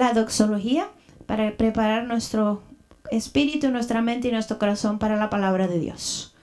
la doxología para preparar nuestro espíritu, nuestra mente y nuestro corazón para la palabra de Dios.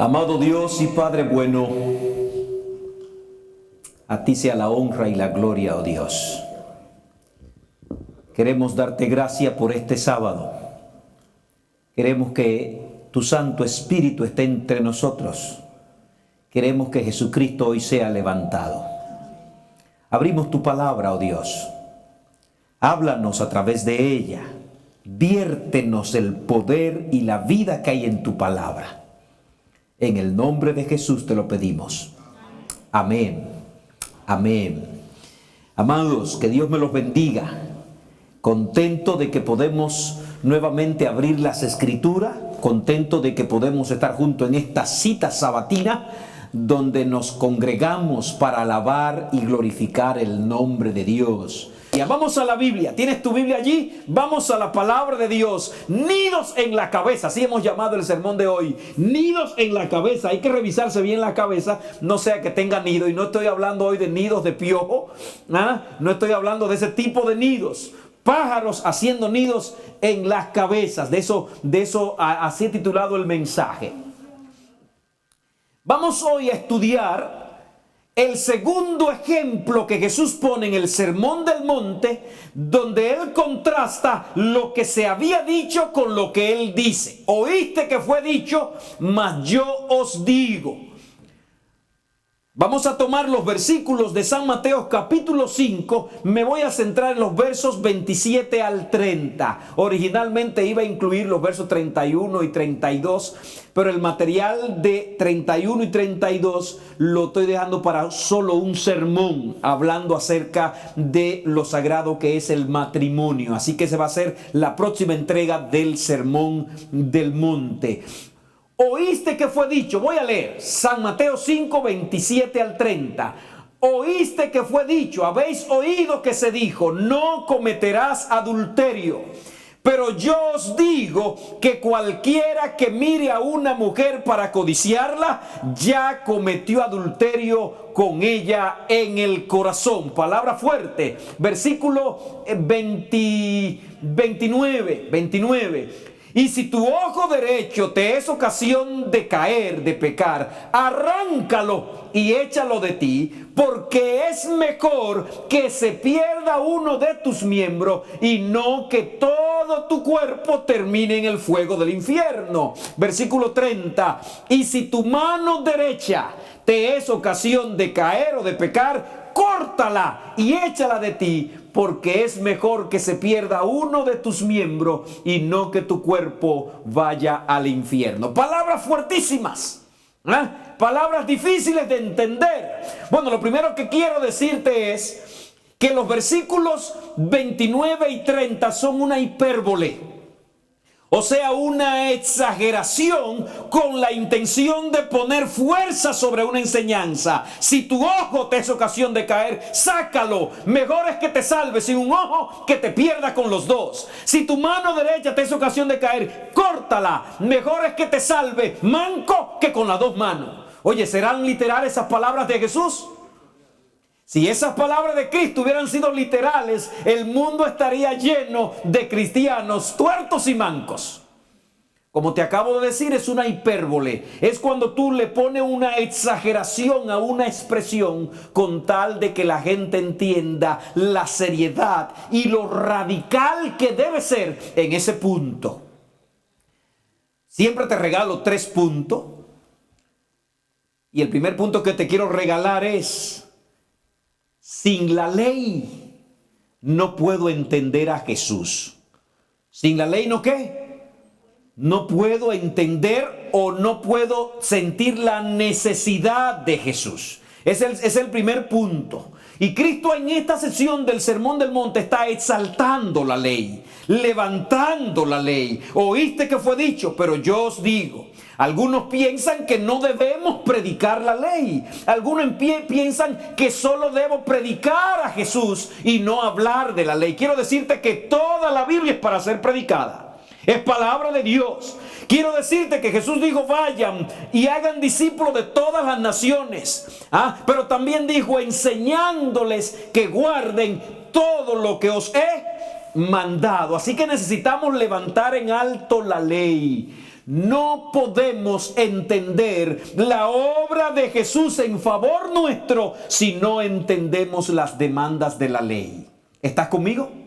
Amado Dios y Padre bueno, a ti sea la honra y la gloria, oh Dios. Queremos darte gracia por este sábado. Queremos que tu Santo Espíritu esté entre nosotros. Queremos que Jesucristo hoy sea levantado. Abrimos tu palabra, oh Dios. Háblanos a través de ella. Viértenos el poder y la vida que hay en tu palabra. En el nombre de Jesús te lo pedimos. Amén. Amén. Amados, que Dios me los bendiga. Contento de que podemos nuevamente abrir las Escrituras. Contento de que podemos estar juntos en esta cita sabatina donde nos congregamos para alabar y glorificar el nombre de Dios. Vamos a la Biblia. ¿Tienes tu Biblia allí? Vamos a la palabra de Dios. Nidos en la cabeza. Así hemos llamado el sermón de hoy. Nidos en la cabeza. Hay que revisarse bien la cabeza. No sea que tenga nido. Y no estoy hablando hoy de nidos de piojo. No estoy hablando de ese tipo de nidos. Pájaros haciendo nidos en las cabezas. De eso así he titulado el mensaje. Vamos hoy a estudiar el segundo ejemplo que Jesús pone en el Sermón del Monte, donde Él contrasta lo que se había dicho con lo que Él dice. Oíste que fue dicho, mas yo os digo. Vamos a tomar los versículos de San Mateo capítulo 5. Me voy a centrar en los versos 27 al 30. Originalmente iba a incluir los versos 31 y 32, pero el material de 31 y 32 lo estoy dejando para solo un sermón, hablando acerca de lo sagrado que es el matrimonio. Así que se va a hacer la próxima entrega del Sermón del Monte. Oíste que fue dicho, voy a leer San Mateo 5, 27 al 30. Oíste que fue dicho, habéis oído que se dijo, no cometerás adulterio. Pero yo os digo que cualquiera que mire a una mujer para codiciarla, ya cometió adulterio con ella en el corazón. Palabra fuerte. Versículo 29. Y si tu ojo derecho te es ocasión de caer, de pecar, arráncalo y échalo de ti, porque es mejor que se pierda uno de tus miembros y no que todo tu cuerpo termine en el fuego del infierno. Versículo 30. Y si tu mano derecha te es ocasión de caer o de pecar, córtala y échala de ti, porque es mejor que se pierda uno de tus miembros y no que tu cuerpo vaya al infierno. Palabras fuertísimas, palabras difíciles de entender. Bueno, lo primero que quiero decirte es que los versículos 29 y 30 son una hipérbole. O sea, una exageración con la intención de poner fuerza sobre una enseñanza. Si tu ojo te es ocasión de caer, sácalo. Mejor es que te salves sin un ojo que te pierda con los dos. Si tu mano derecha te es ocasión de caer, córtala. Mejor es que te salve manco que con las dos manos. Oye, ¿serán literales esas palabras de Jesús? Si esas palabras de Cristo hubieran sido literales, el mundo estaría lleno de cristianos tuertos y mancos. Como te acabo de decir, es una hipérbole. Es cuando tú le pones una exageración a una expresión con tal de que la gente entienda la seriedad y lo radical que debe ser en ese punto. Siempre te regalo 3 puntos. Y el primer punto que te quiero regalar es: sin la ley no puedo entender a Jesús. Sin la ley, ¿no qué? No puedo entender o no puedo sentir la necesidad de Jesús. Es el primer punto. Y Cristo en esta sesión del Sermón del Monte está exaltando la ley, levantando la ley. Oíste que fue dicho, pero yo os digo. Algunos piensan que no debemos predicar la ley. Algunos piensan que solo debo predicar a Jesús y no hablar de la ley. Quiero decirte que toda la Biblia es para ser predicada. Es palabra de Dios. Quiero decirte que Jesús dijo: vayan y hagan discípulos de todas las naciones. Pero también dijo: enseñándoles que guarden todo lo que os he mandado. Así que necesitamos levantar en alto la ley. No podemos entender la obra de Jesús en favor nuestro si no entendemos las demandas de la ley. ¿Estás conmigo?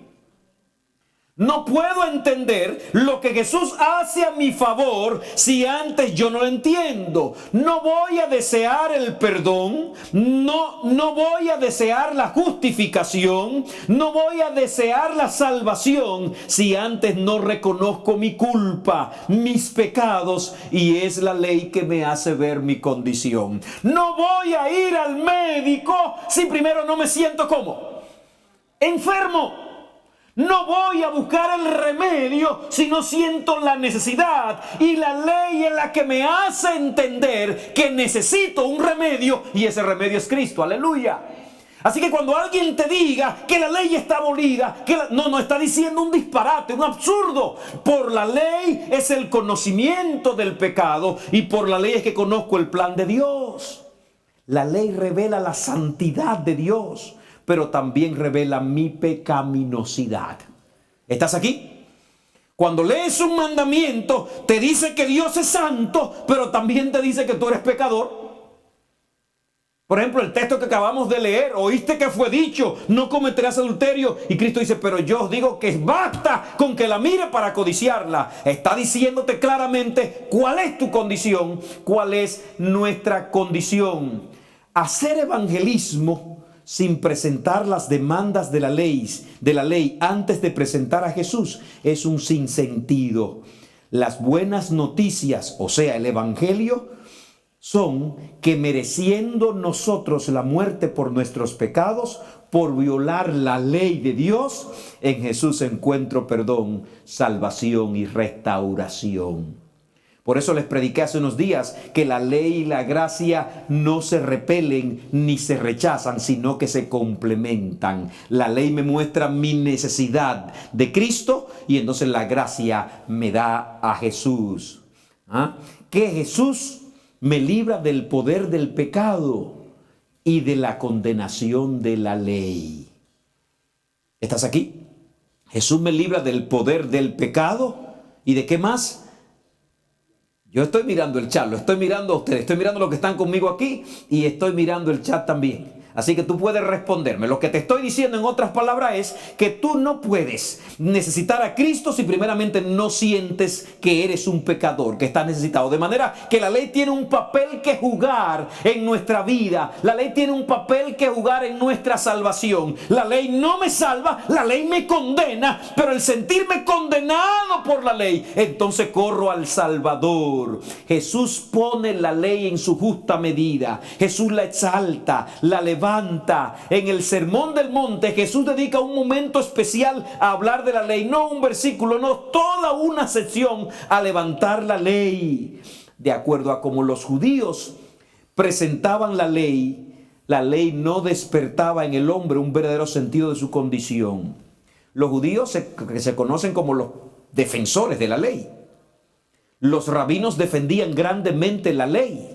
No puedo entender lo que Jesús hace a mi favor si antes yo no lo entiendo. No voy a desear el perdón, no voy a desear la justificación, no voy a desear la salvación si antes no reconozco mi culpa, mis pecados, y es la ley que me hace ver mi condición. No voy a ir al médico si primero no me siento como enfermo. No voy a buscar el remedio si no siento la necesidad. Y la ley es la que me hace entender que necesito un remedio, y ese remedio es Cristo. Aleluya. Así que cuando alguien te diga que la ley está abolida, no está diciendo un disparate, un absurdo. Por la ley es el conocimiento del pecado, y por la ley es que conozco el plan de Dios. La ley revela la santidad de Dios, pero también revela mi pecaminosidad. ¿Estás aquí? Cuando lees un mandamiento, te dice que Dios es santo, pero también te dice que tú eres pecador. Por ejemplo, el texto que acabamos de leer: oíste que fue dicho, no cometerás adulterio. Y Cristo dice: pero yo os digo que basta con que la mire para codiciarla. Está diciéndote claramente cuál es tu condición, cuál es nuestra condición. Hacer evangelismo sin presentar las demandas de la ley antes de presentar a Jesús es un sinsentido. Las buenas noticias, o sea, el evangelio, son que mereciendo nosotros la muerte por nuestros pecados, por violar la ley de Dios, en Jesús encuentro perdón, salvación y restauración. Por eso les prediqué hace unos días que la ley y la gracia no se repelen ni se rechazan, sino que se complementan. La ley me muestra mi necesidad de Cristo, y entonces la gracia me da a Jesús. Que Jesús me libra del poder del pecado y de la condenación de la ley. ¿Estás aquí? Jesús me libra del poder del pecado y ¿de qué más? Yo estoy mirando el chat, lo estoy mirando a ustedes, estoy mirando los que están conmigo aquí y estoy mirando el chat también. Así que tú puedes responderme. Lo que te estoy diciendo en otras palabras es que tú no puedes necesitar a Cristo si primeramente no sientes que eres un pecador, que estás necesitado. De manera que la ley tiene un papel que jugar en nuestra vida. La ley tiene un papel que jugar en nuestra salvación. La ley no me salva, la ley me condena, pero el sentirme condenado por la ley, entonces corro al Salvador. Jesús pone la ley en su justa medida. Jesús la exalta, la levanta. En el Sermón del Monte, Jesús dedica un momento especial a hablar de la ley, no un versículo, no, toda una sección a levantar la ley. De acuerdo a cómo los judíos presentaban la ley no despertaba en el hombre un verdadero sentido de su condición. Los judíos se conocen como los defensores de la ley. Los rabinos defendían grandemente la ley.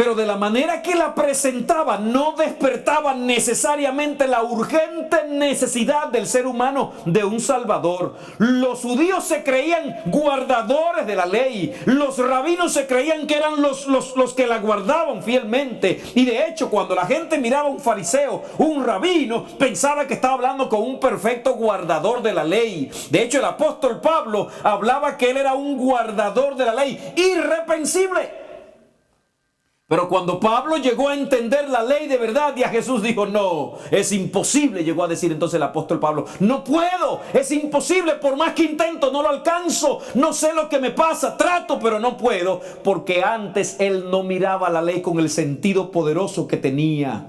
pero de la manera que la presentaba no despertaba necesariamente la urgente necesidad del ser humano de un Salvador. Los judíos se creían guardadores de la ley, los rabinos se creían que eran los que la guardaban fielmente, y de hecho cuando la gente miraba a un fariseo, un rabino, pensaba que estaba hablando con un perfecto guardador de la ley. De hecho el apóstol Pablo hablaba que él era un guardador de la ley irreprensible. Pero cuando Pablo llegó a entender la ley de verdad y a Jesús dijo, no, es imposible, llegó a decir entonces el apóstol Pablo, no puedo, es imposible, por más que intento, no lo alcanzo, no sé lo que me pasa, trato, pero no puedo, porque antes él no miraba la ley con el sentido poderoso que tenía.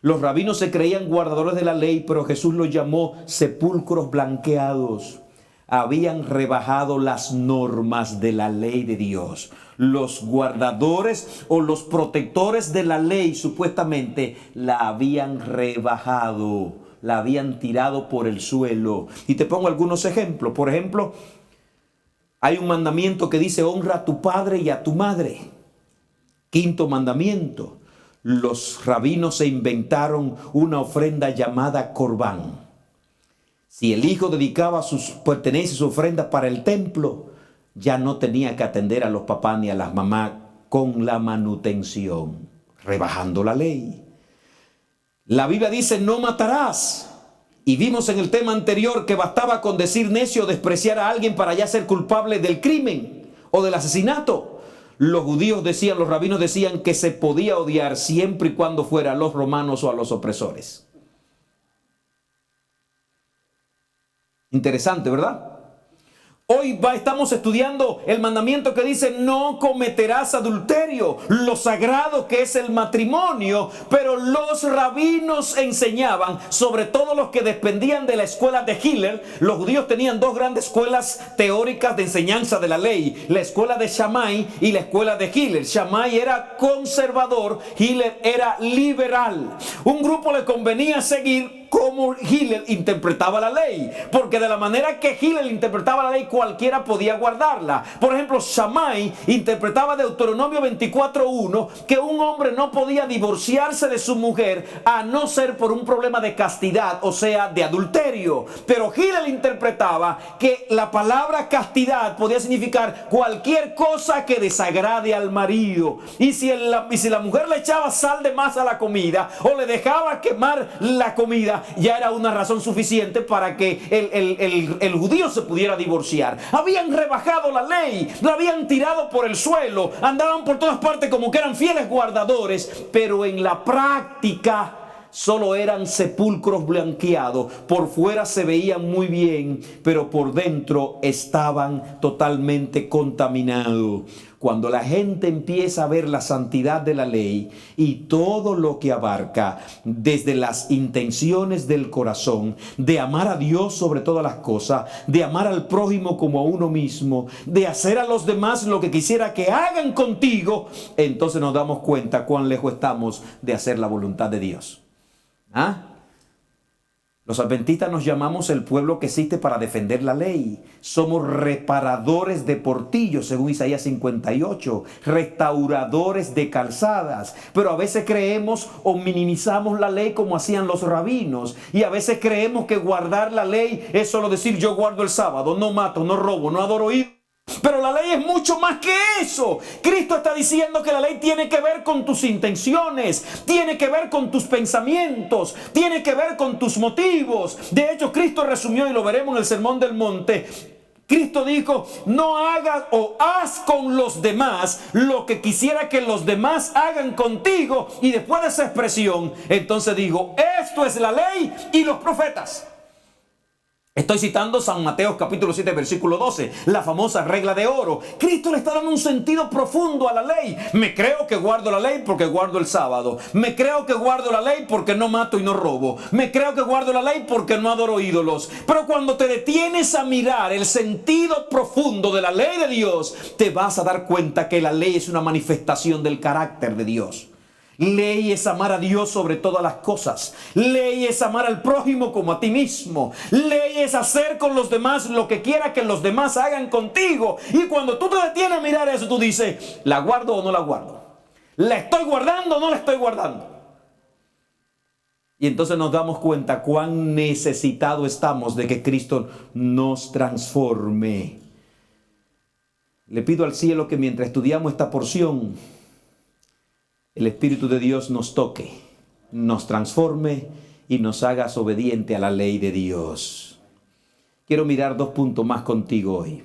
Los rabinos se creían guardadores de la ley, pero Jesús los llamó sepulcros blanqueados. Habían rebajado las normas de la ley de Dios. Los guardadores o los protectores de la ley supuestamente la habían rebajado, la habían tirado por el suelo. Y te pongo algunos ejemplos. Por ejemplo, hay un mandamiento que dice honra a tu padre y a tu madre. Quinto mandamiento. Los rabinos se inventaron una ofrenda llamada corbán. Si el hijo dedicaba sus pertenencias, su ofrenda para el templo, ya no tenía que atender a los papás ni a las mamás con la manutención, rebajando la ley. La Biblia dice no matarás. Y vimos en el tema anterior que bastaba con decir necio o despreciar a alguien para ya ser culpable del crimen o del asesinato. Los judíos decían, los rabinos decían que se podía odiar siempre y cuando fuera a los romanos o a los opresores. Interesante, ¿verdad? Hoy estamos estudiando el mandamiento que dice no cometerás adulterio, lo sagrado que es el matrimonio, pero los rabinos enseñaban, sobre todo los que dependían de la escuela de Hillel. Los judíos tenían dos grandes escuelas teóricas de enseñanza de la ley, la escuela de Shammai y la escuela de Hillel. Shammai era conservador, Hillel era liberal. Un grupo le convenía seguir cómo Hillel interpretaba la ley, porque de la manera que Hillel interpretaba la ley cualquiera podía guardarla. Por ejemplo, Shammai interpretaba Deuteronomio 24:1 que un hombre no podía divorciarse de su mujer a no ser por un problema de castidad, o sea, de adulterio. Pero Hillel interpretaba que la palabra castidad podía significar cualquier cosa que desagrade al marido. Y si la mujer le echaba sal de más a la comida o le dejaba quemar la comida, ya era una razón suficiente para que el judío se pudiera divorciar. Habían rebajado la ley, la habían tirado por el suelo, andaban por todas partes como que eran fieles guardadores, pero en la práctica solo eran sepulcros blanqueados. Por fuera se veían muy bien, pero por dentro estaban totalmente contaminados. Cuando la gente empieza a ver la santidad de la ley y todo lo que abarca, desde las intenciones del corazón, de amar a Dios sobre todas las cosas, de amar al prójimo como a uno mismo, de hacer a los demás lo que quisiera que hagan contigo, entonces nos damos cuenta cuán lejos estamos de hacer la voluntad de Dios. Los adventistas nos llamamos el pueblo que existe para defender la ley. Somos reparadores de portillos, según Isaías 58, restauradores de calzadas. Pero a veces creemos o minimizamos la ley como hacían los rabinos. Y a veces creemos que guardar la ley es solo decir yo guardo el sábado, no mato, no robo, no adoro ídolos. Pero la ley es mucho más que eso. Cristo está diciendo que la ley tiene que ver con tus intenciones, tiene que ver con tus pensamientos, tiene que ver con tus motivos. De hecho, Cristo resumió, y lo veremos en el Sermón del Monte, Cristo dijo, no hagas o haz con los demás lo que quisiera que los demás hagan contigo. Y después de esa expresión, entonces dijo, esto es la ley y los profetas. Estoy citando San Mateo capítulo 7 versículo 12, la famosa regla de oro. Cristo le está dando un sentido profundo a la ley. Me creo que guardo la ley porque guardo el sábado. Me creo que guardo la ley porque no mato y no robo. Me creo que guardo la ley porque no adoro ídolos. Pero cuando te detienes a mirar el sentido profundo de la ley de Dios, te vas a dar cuenta que la ley es una manifestación del carácter de Dios. Ley es amar a Dios sobre todas las cosas. Ley es amar al prójimo como a ti mismo. Ley es hacer con los demás lo que quiera que los demás hagan contigo. Y cuando tú te detienes a mirar eso, tú dices, ¿la guardo o no la guardo? ¿La estoy guardando o no la estoy guardando? Y entonces nos damos cuenta cuán necesitado estamos de que Cristo nos transforme. Le pido al cielo que mientras estudiamos esta porción, el Espíritu de Dios nos toque, nos transforme y nos haga obediente a la ley de Dios. Quiero mirar 2 puntos más contigo hoy.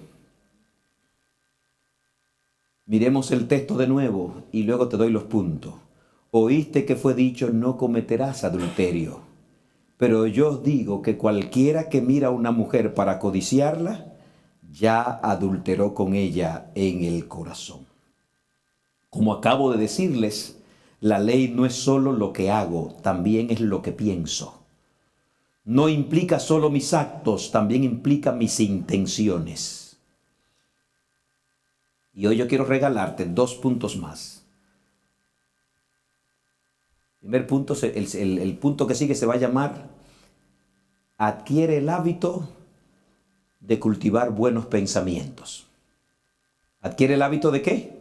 Miremos el texto de nuevo y luego te doy los puntos. Oíste que fue dicho, no cometerás adulterio. Pero yo os digo que cualquiera que mira a una mujer para codiciarla, ya adulteró con ella en el corazón. Como acabo de decirles, la ley no es solo lo que hago, también es lo que pienso. No implica solo mis actos, también implica mis intenciones. Y hoy yo quiero regalarte 2 puntos más. El primer punto, el punto que sigue se va a llamar: adquiere el hábito de cultivar buenos pensamientos. ¿Adquiere el hábito de qué?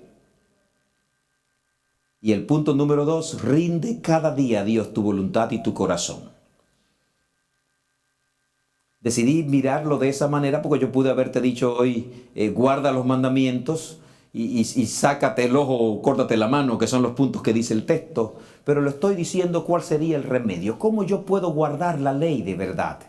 Y el punto número 2, rinde cada día a Dios tu voluntad y tu corazón. Decidí mirarlo de esa manera porque yo pude haberte dicho hoy, guarda los mandamientos y sácate el ojo o córtate la mano, que son los puntos que dice el texto. Pero le estoy diciendo cuál sería el remedio. ¿Cómo yo puedo guardar la ley de verdad?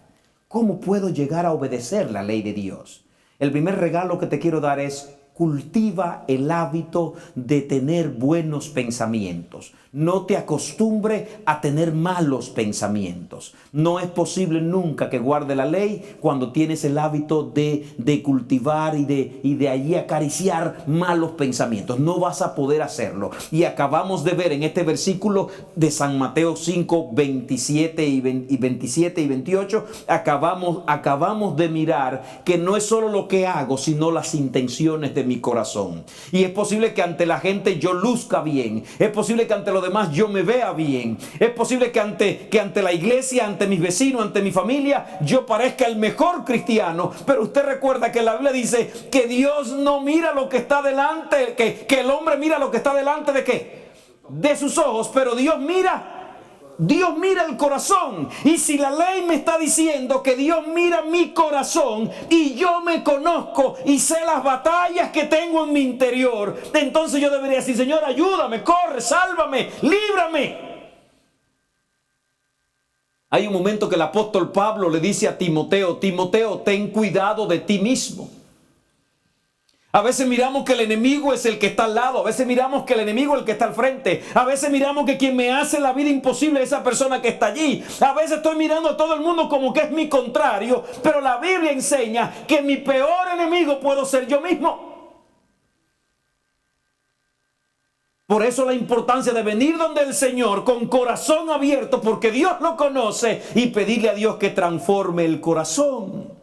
¿Cómo puedo llegar a obedecer la ley de Dios? El primer regalo que te quiero dar es: cultiva el hábito de tener buenos pensamientos. No te acostumbre a tener malos pensamientos. No es posible nunca que guarde la ley cuando tienes el hábito de cultivar y de allí acariciar malos pensamientos. No vas a poder hacerlo. Y acabamos de ver en este versículo de San Mateo 5, 27 y 28, acabamos de mirar que no es solo lo que hago, sino las intenciones de mi corazón. Y es posible que ante la gente yo luzca bien. Es posible que ante los demás yo me vea bien. Es posible que ante la iglesia, ante mis vecinos, ante mi familia, yo parezca el mejor cristiano. Pero usted recuerda que la Biblia dice que Dios no mira lo que está delante, que el hombre mira lo que está delante de ¿qué? De sus ojos, pero Dios mira el corazón. Y si la ley me está diciendo que Dios mira mi corazón y yo me conozco y sé las batallas que tengo en mi interior, entonces yo debería decir: Señor, ayúdame, corre, sálvame, líbrame. Hay un momento que el apóstol Pablo le dice a Timoteo: Timoteo, ten cuidado de ti mismo. A veces miramos que el enemigo es el que está al lado. A veces miramos que el enemigo es el que está al frente. A veces miramos que quien me hace la vida imposible es esa persona que está allí. A veces estoy mirando a todo el mundo como que es mi contrario. Pero la Biblia enseña que mi peor enemigo puedo ser yo mismo. Por eso la importancia de venir donde el Señor con corazón abierto, porque Dios lo conoce, y pedirle a Dios que transforme el corazón.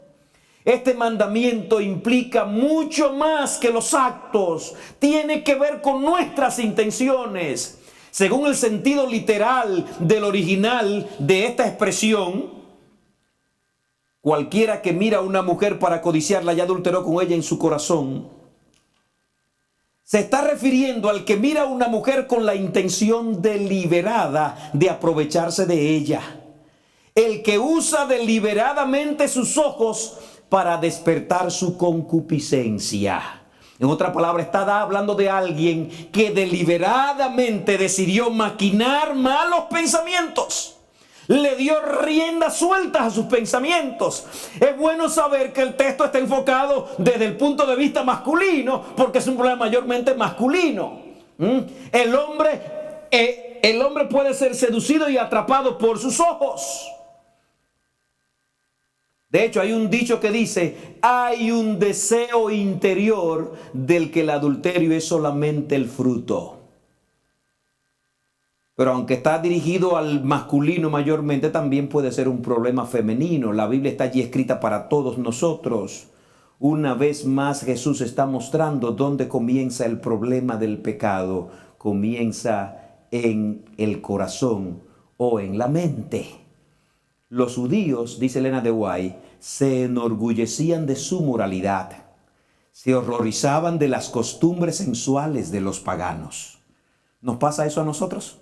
Este mandamiento implica mucho más que los actos. Tiene que ver con nuestras intenciones. Según el sentido literal del original de esta expresión, cualquiera que mira a una mujer para codiciarla ya adulteró con ella en su corazón. Se está refiriendo al que mira a una mujer con la intención deliberada de aprovecharse de ella. El que usa deliberadamente sus ojos para despertar su concupiscencia. En otra palabra, está hablando de alguien que deliberadamente decidió maquinar malos pensamientos. Le dio riendas sueltas a sus pensamientos. Es bueno saber que el texto está enfocado desde el punto de vista masculino, porque es un problema mayormente masculino. El hombre puede ser seducido y atrapado por sus ojos. De hecho, hay un dicho que dice: hay un deseo interior del que el adulterio es solamente el fruto. Pero aunque está dirigido al masculino mayormente, también puede ser un problema femenino. La Biblia está allí escrita para todos nosotros. Una vez más, Jesús está mostrando dónde comienza el problema del pecado. Comienza en el corazón o en la mente. Los judíos, dice Elena de White, se enorgullecían de su moralidad. Se horrorizaban de las costumbres sensuales de los paganos. ¿Nos pasa eso a nosotros?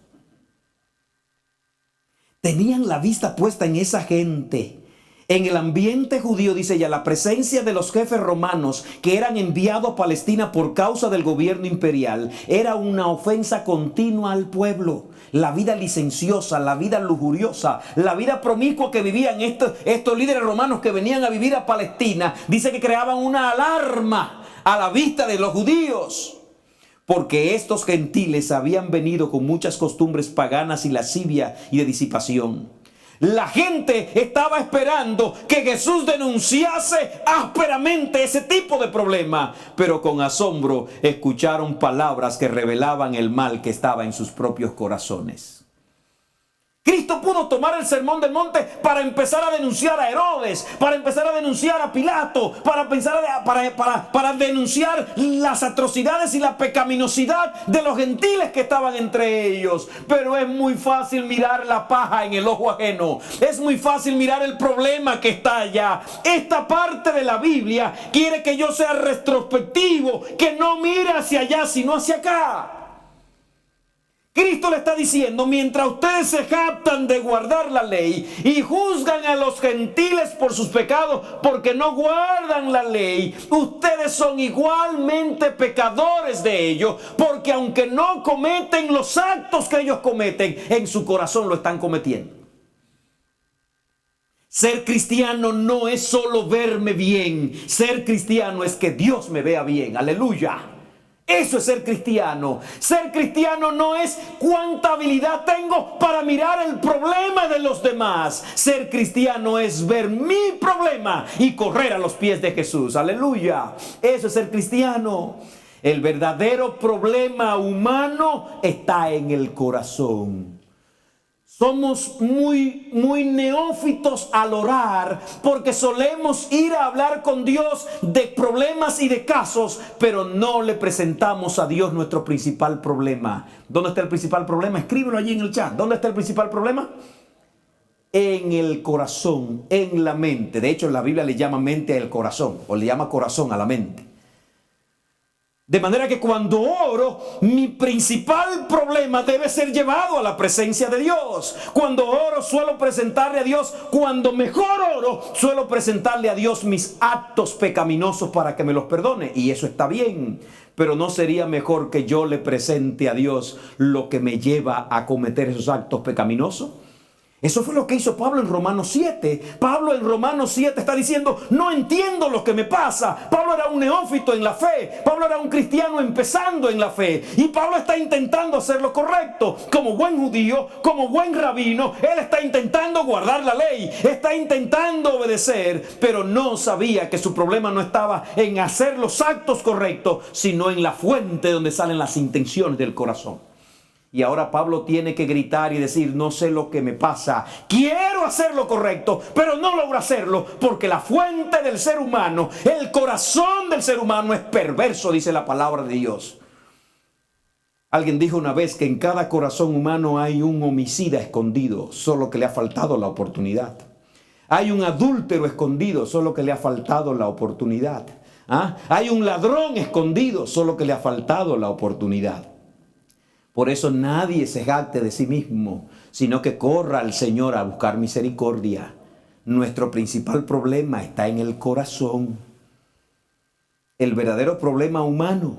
Tenían la vista puesta en esa gente. En el ambiente judío, dice ella, la presencia de los jefes romanos que eran enviados a Palestina por causa del gobierno imperial era una ofensa continua al pueblo. La vida licenciosa, la vida lujuriosa, la vida promiscua que vivían estos líderes romanos que venían a vivir a Palestina, dice que creaban una alarma a la vista de los judíos. Porque estos gentiles habían venido con muchas costumbres paganas y lascivia y de disipación. La gente estaba esperando que Jesús denunciase ásperamente ese tipo de problema, pero con asombro escucharon palabras que revelaban el mal que estaba en sus propios corazones. Cristo pudo tomar el sermón del monte para empezar a denunciar a Herodes, para empezar a denunciar a Pilato, para denunciar las atrocidades y la pecaminosidad de los gentiles que estaban entre ellos. Pero es muy fácil mirar la paja en el ojo ajeno. Es muy fácil mirar el problema que está allá. Esta parte de la Biblia quiere que yo sea retrospectivo, que no mire hacia allá, sino hacia acá. Cristo le está diciendo, mientras ustedes se jactan de guardar la ley y juzgan a los gentiles por sus pecados porque no guardan la ley, ustedes son igualmente pecadores de ellos, porque aunque no cometen los actos que ellos cometen, en su corazón lo están cometiendo. Ser cristiano no es solo verme bien, ser cristiano es que Dios me vea bien, aleluya. Eso es ser cristiano. Ser cristiano no es cuánta habilidad tengo para mirar el problema de los demás. Ser cristiano es ver mi problema y correr a los pies de Jesús. Aleluya. Eso es ser cristiano. El verdadero problema humano está en el corazón. Somos muy neófitos al orar porque solemos ir a hablar con Dios de problemas y de casos, pero no le presentamos a Dios nuestro principal problema. ¿Dónde está el principal problema? Escríbelo allí en el chat. ¿Dónde está el principal problema? En el corazón, en la mente. De hecho, la Biblia le llama mente al corazón, o le llama corazón a la mente. De manera que cuando oro, mi principal problema debe ser llevado a la presencia de Dios. Cuando oro, suelo presentarle a Dios, cuando mejor oro, suelo presentarle a Dios mis actos pecaminosos para que me los perdone. Y eso está bien, pero ¿no sería mejor que yo le presente a Dios lo que me lleva a cometer esos actos pecaminosos? Eso fue lo que hizo Pablo en Romanos 7. Pablo en Romanos 7 está diciendo, no entiendo lo que me pasa. Pablo era un neófito en la fe. Pablo era un cristiano empezando en la fe. Y Pablo está intentando hacer lo correcto. Como buen judío, como buen rabino, él está intentando guardar la ley. Está intentando obedecer, pero no sabía que su problema no estaba en hacer los actos correctos, sino en la fuente donde salen las intenciones del corazón. Y ahora Pablo tiene que gritar y decir, no sé lo que me pasa. Quiero hacer lo correcto, pero no logro hacerlo porque la fuente del ser humano, el corazón del ser humano es perverso, dice la palabra de Dios. Alguien dijo una vez que en cada corazón humano hay un homicida escondido, solo que le ha faltado la oportunidad. Hay un adúltero escondido, solo que le ha faltado la oportunidad. Hay un ladrón escondido, solo que le ha faltado la oportunidad. Por eso nadie se jacte de sí mismo, sino que corra al Señor a buscar misericordia. Nuestro principal problema está en el corazón. El verdadero problema humano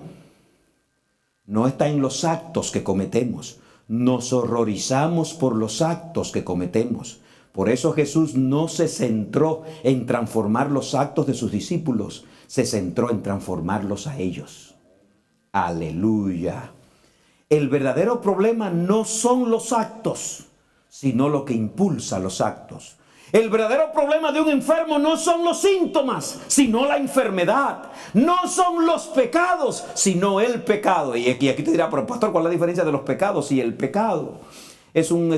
no está en los actos que cometemos. Nos horrorizamos por los actos que cometemos. Por eso Jesús no se centró en transformar los actos de sus discípulos, se centró en transformarlos a ellos. Aleluya. El verdadero problema no son los actos, sino lo que impulsa los actos. El verdadero problema de un enfermo no son los síntomas, sino la enfermedad. No son los pecados, sino el pecado. Y aquí te dirá, pero pastor, ¿cuál es la diferencia de los pecados y el pecado? Es un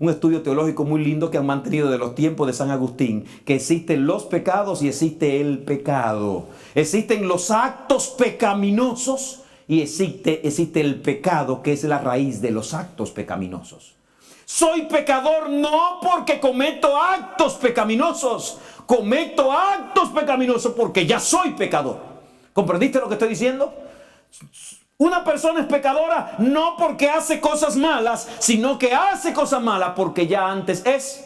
estudio teológico muy lindo que han mantenido de los tiempos de San Agustín, que existen los pecados y existe el pecado. Existen los actos pecaminosos y existe el pecado, que es la raíz de los actos pecaminosos. Soy pecador no porque cometo actos pecaminosos. Cometo actos pecaminosos porque ya soy pecador. ¿Comprendiste lo que estoy diciendo? Una persona es pecadora no porque hace cosas malas, sino que hace cosas malas porque ya antes es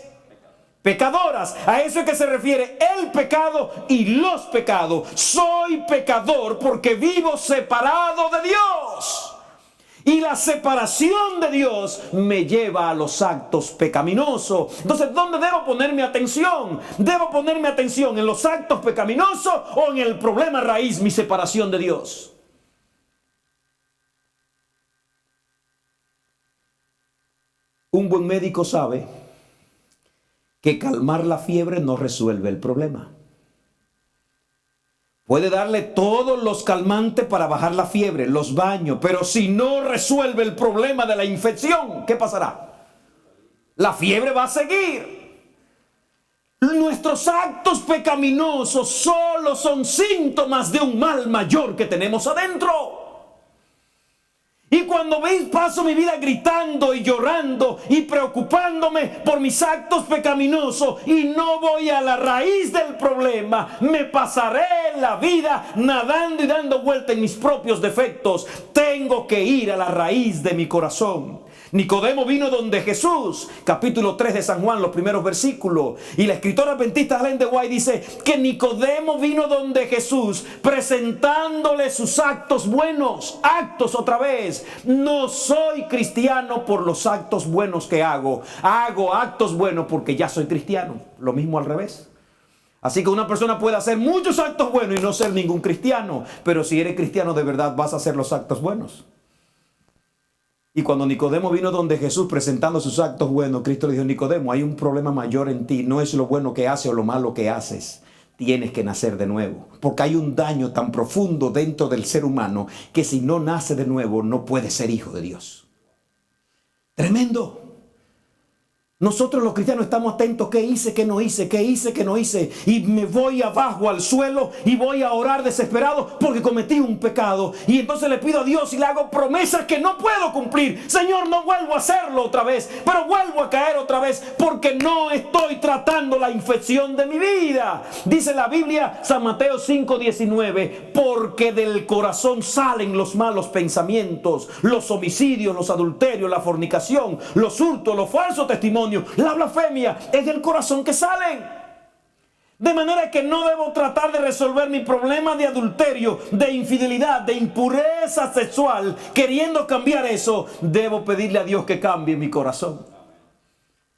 pecadoras. A eso es que se refiere el pecado y los pecados. Soy pecador porque vivo separado de Dios. Y la separación de Dios me lleva a los actos pecaminosos. Entonces, ¿dónde debo ponerme atención? ¿Debo ponerme atención en los actos pecaminosos o en el problema raíz, mi separación de Dios? Un buen médico sabe que calmar la fiebre no resuelve el problema. Puede darle todos los calmantes para bajar la fiebre, los baños, pero si no resuelve el problema de la infección, ¿qué pasará? La fiebre va a seguir. Nuestros actos pecaminosos solo son síntomas de un mal mayor que tenemos adentro. Y cuando paso mi vida gritando y llorando y preocupándome por mis actos pecaminosos y no voy a la raíz del problema, me pasaré la vida nadando y dando vuelta en mis propios defectos. Tengo que ir a la raíz de mi corazón. Nicodemo vino donde Jesús, capítulo 3 de San Juan, los primeros versículos. Y la escritora adventista Ellen de White dice que Nicodemo vino donde Jesús presentándole sus actos buenos. Actos otra vez. No soy cristiano por los actos buenos que hago. Hago actos buenos porque ya soy cristiano. Lo mismo al revés. Así que una persona puede hacer muchos actos buenos y no ser ningún cristiano. Pero si eres cristiano de verdad vas a hacer los actos buenos. Y cuando Nicodemo vino donde Jesús presentando sus actos buenos, Cristo le dijo: Nicodemo, hay un problema mayor en ti. No es lo bueno que haces o lo malo que haces. Tienes que nacer de nuevo. Porque hay un daño tan profundo dentro del ser humano que si no nace de nuevo no puede ser hijo de Dios. Tremendo. Nosotros los cristianos estamos atentos. ¿Qué hice? ¿Qué no hice? ¿Qué hice? ¿Qué no hice? Y me voy abajo al suelo y voy a orar desesperado porque cometí un pecado. Y entonces le pido a Dios y le hago promesas que no puedo cumplir. Señor, no vuelvo a hacerlo otra vez, pero vuelvo a caer otra vez porque no estoy tratando la infección de mi vida. Dice la Biblia, San Mateo 5:19, porque del corazón salen los malos pensamientos, los homicidios, los adulterios, la fornicación, los hurtos, los falsos testimonios, la blasfemia. Es del corazón que salen. De manera que no debo tratar de resolver mi problema de adulterio, de infidelidad, de impureza sexual queriendo cambiar eso. Debo pedirle a Dios que cambie mi corazón,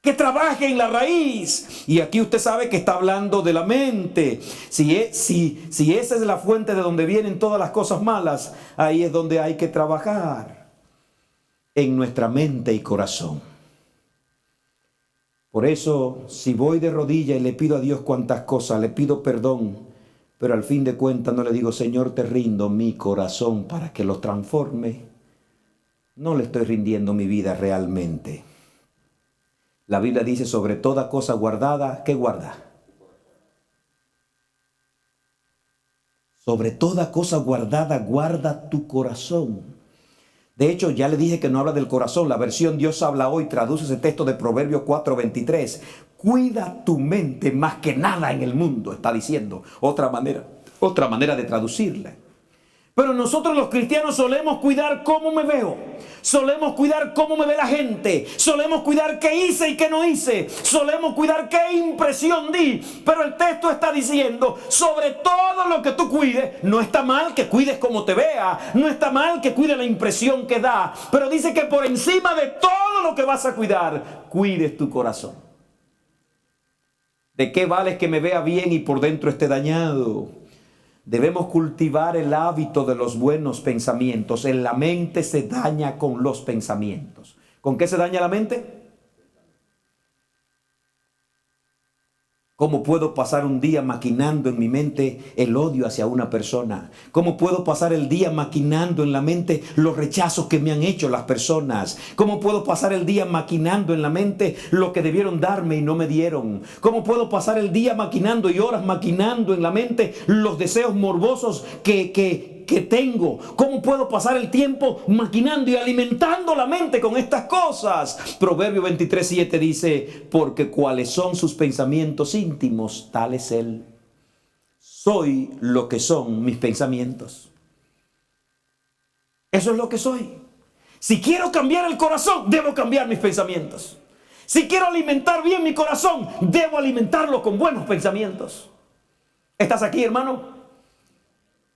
que trabaje en la raíz. Y aquí usted sabe que está hablando de la mente. Si esa es la fuente de donde vienen todas las cosas malas, ahí es donde hay que trabajar, en nuestra mente y corazón. Por eso, si voy de rodillas y le pido a Dios cuantas cosas, le pido perdón, pero al fin de cuentas no le digo: Señor, te rindo mi corazón para que lo transforme, no le estoy rindiendo mi vida realmente. La Biblia dice: sobre toda cosa guardada, ¿qué guarda? Sobre toda cosa guardada, guarda tu corazón. De hecho, ya le dije que no habla del corazón. La versión Dios habla hoy traduce ese texto de Proverbios 4:23. Cuida tu mente más que nada en el mundo, está diciendo. Otra manera de traducirla. Pero nosotros los cristianos solemos cuidar cómo me veo. Solemos cuidar cómo me ve la gente. Solemos cuidar qué hice y qué no hice. Solemos cuidar qué impresión di. Pero el texto está diciendo: sobre todo lo que tú cuides. No está mal que cuides cómo te vea. No está mal que cuides la impresión que da. Pero dice que por encima de todo lo que vas a cuidar, cuides tu corazón. ¿De qué vale que me vea bien y por dentro esté dañado? Debemos cultivar el hábito de los buenos pensamientos. En la mente se daña con los pensamientos. ¿Con qué se daña la mente? ¿Cómo puedo pasar un día maquinando en mi mente el odio hacia una persona? ¿Cómo puedo pasar el día maquinando en la mente los rechazos que me han hecho las personas? ¿Cómo puedo pasar el día maquinando en la mente lo que debieron darme y no me dieron? ¿Cómo puedo pasar el día maquinando y horas maquinando en la mente los deseos morbosos que tengo? ¿Cómo puedo pasar el tiempo maquinando y alimentando la mente con estas cosas? Proverbio 23:7 dice: porque cuáles son sus pensamientos íntimos, tal es él. Soy lo que son mis pensamientos. Eso es lo que soy. Si quiero cambiar el corazón, debo cambiar mis pensamientos. Si quiero alimentar bien mi corazón, debo alimentarlo con buenos pensamientos. ¿Estás aquí, hermano?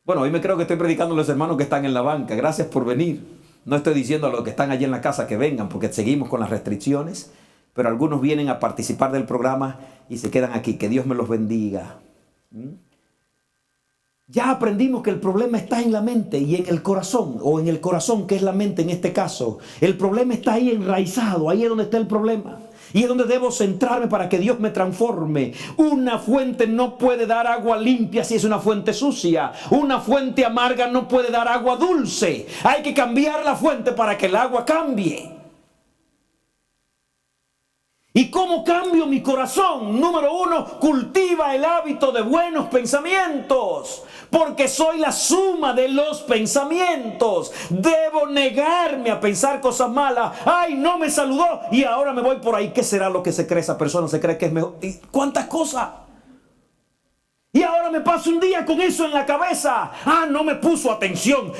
Bueno, hoy me creo que estoy predicando a los hermanos que están en la banca. Gracias por venir. No estoy diciendo a los que están allí en la casa que vengan, porque seguimos con las restricciones. Pero algunos vienen a participar del programa y se quedan aquí. Que Dios me los bendiga. Ya aprendimos que el problema está en la mente y en el corazón, o en el corazón, que es la mente en este caso. El problema está ahí enraizado, ahí es donde está el problema. Y es donde debo centrarme para que Dios me transforme. Una fuente no puede dar agua limpia si es una fuente sucia. Una fuente amarga no puede dar agua dulce. Hay que cambiar la fuente para que el agua cambie. ¿Y cómo cambio mi corazón? Número 1, cultiva el hábito de buenos pensamientos, porque soy la suma de los pensamientos. Debo negarme a pensar cosas malas. ¡Ay, no me saludó! Y ahora me voy por ahí. ¿Qué será lo que se cree esa persona? ¿Se cree que es mejor? ¿Y cuántas cosas? Y ahora me paso un día con eso en la cabeza. ¡Ah, no me puso atención!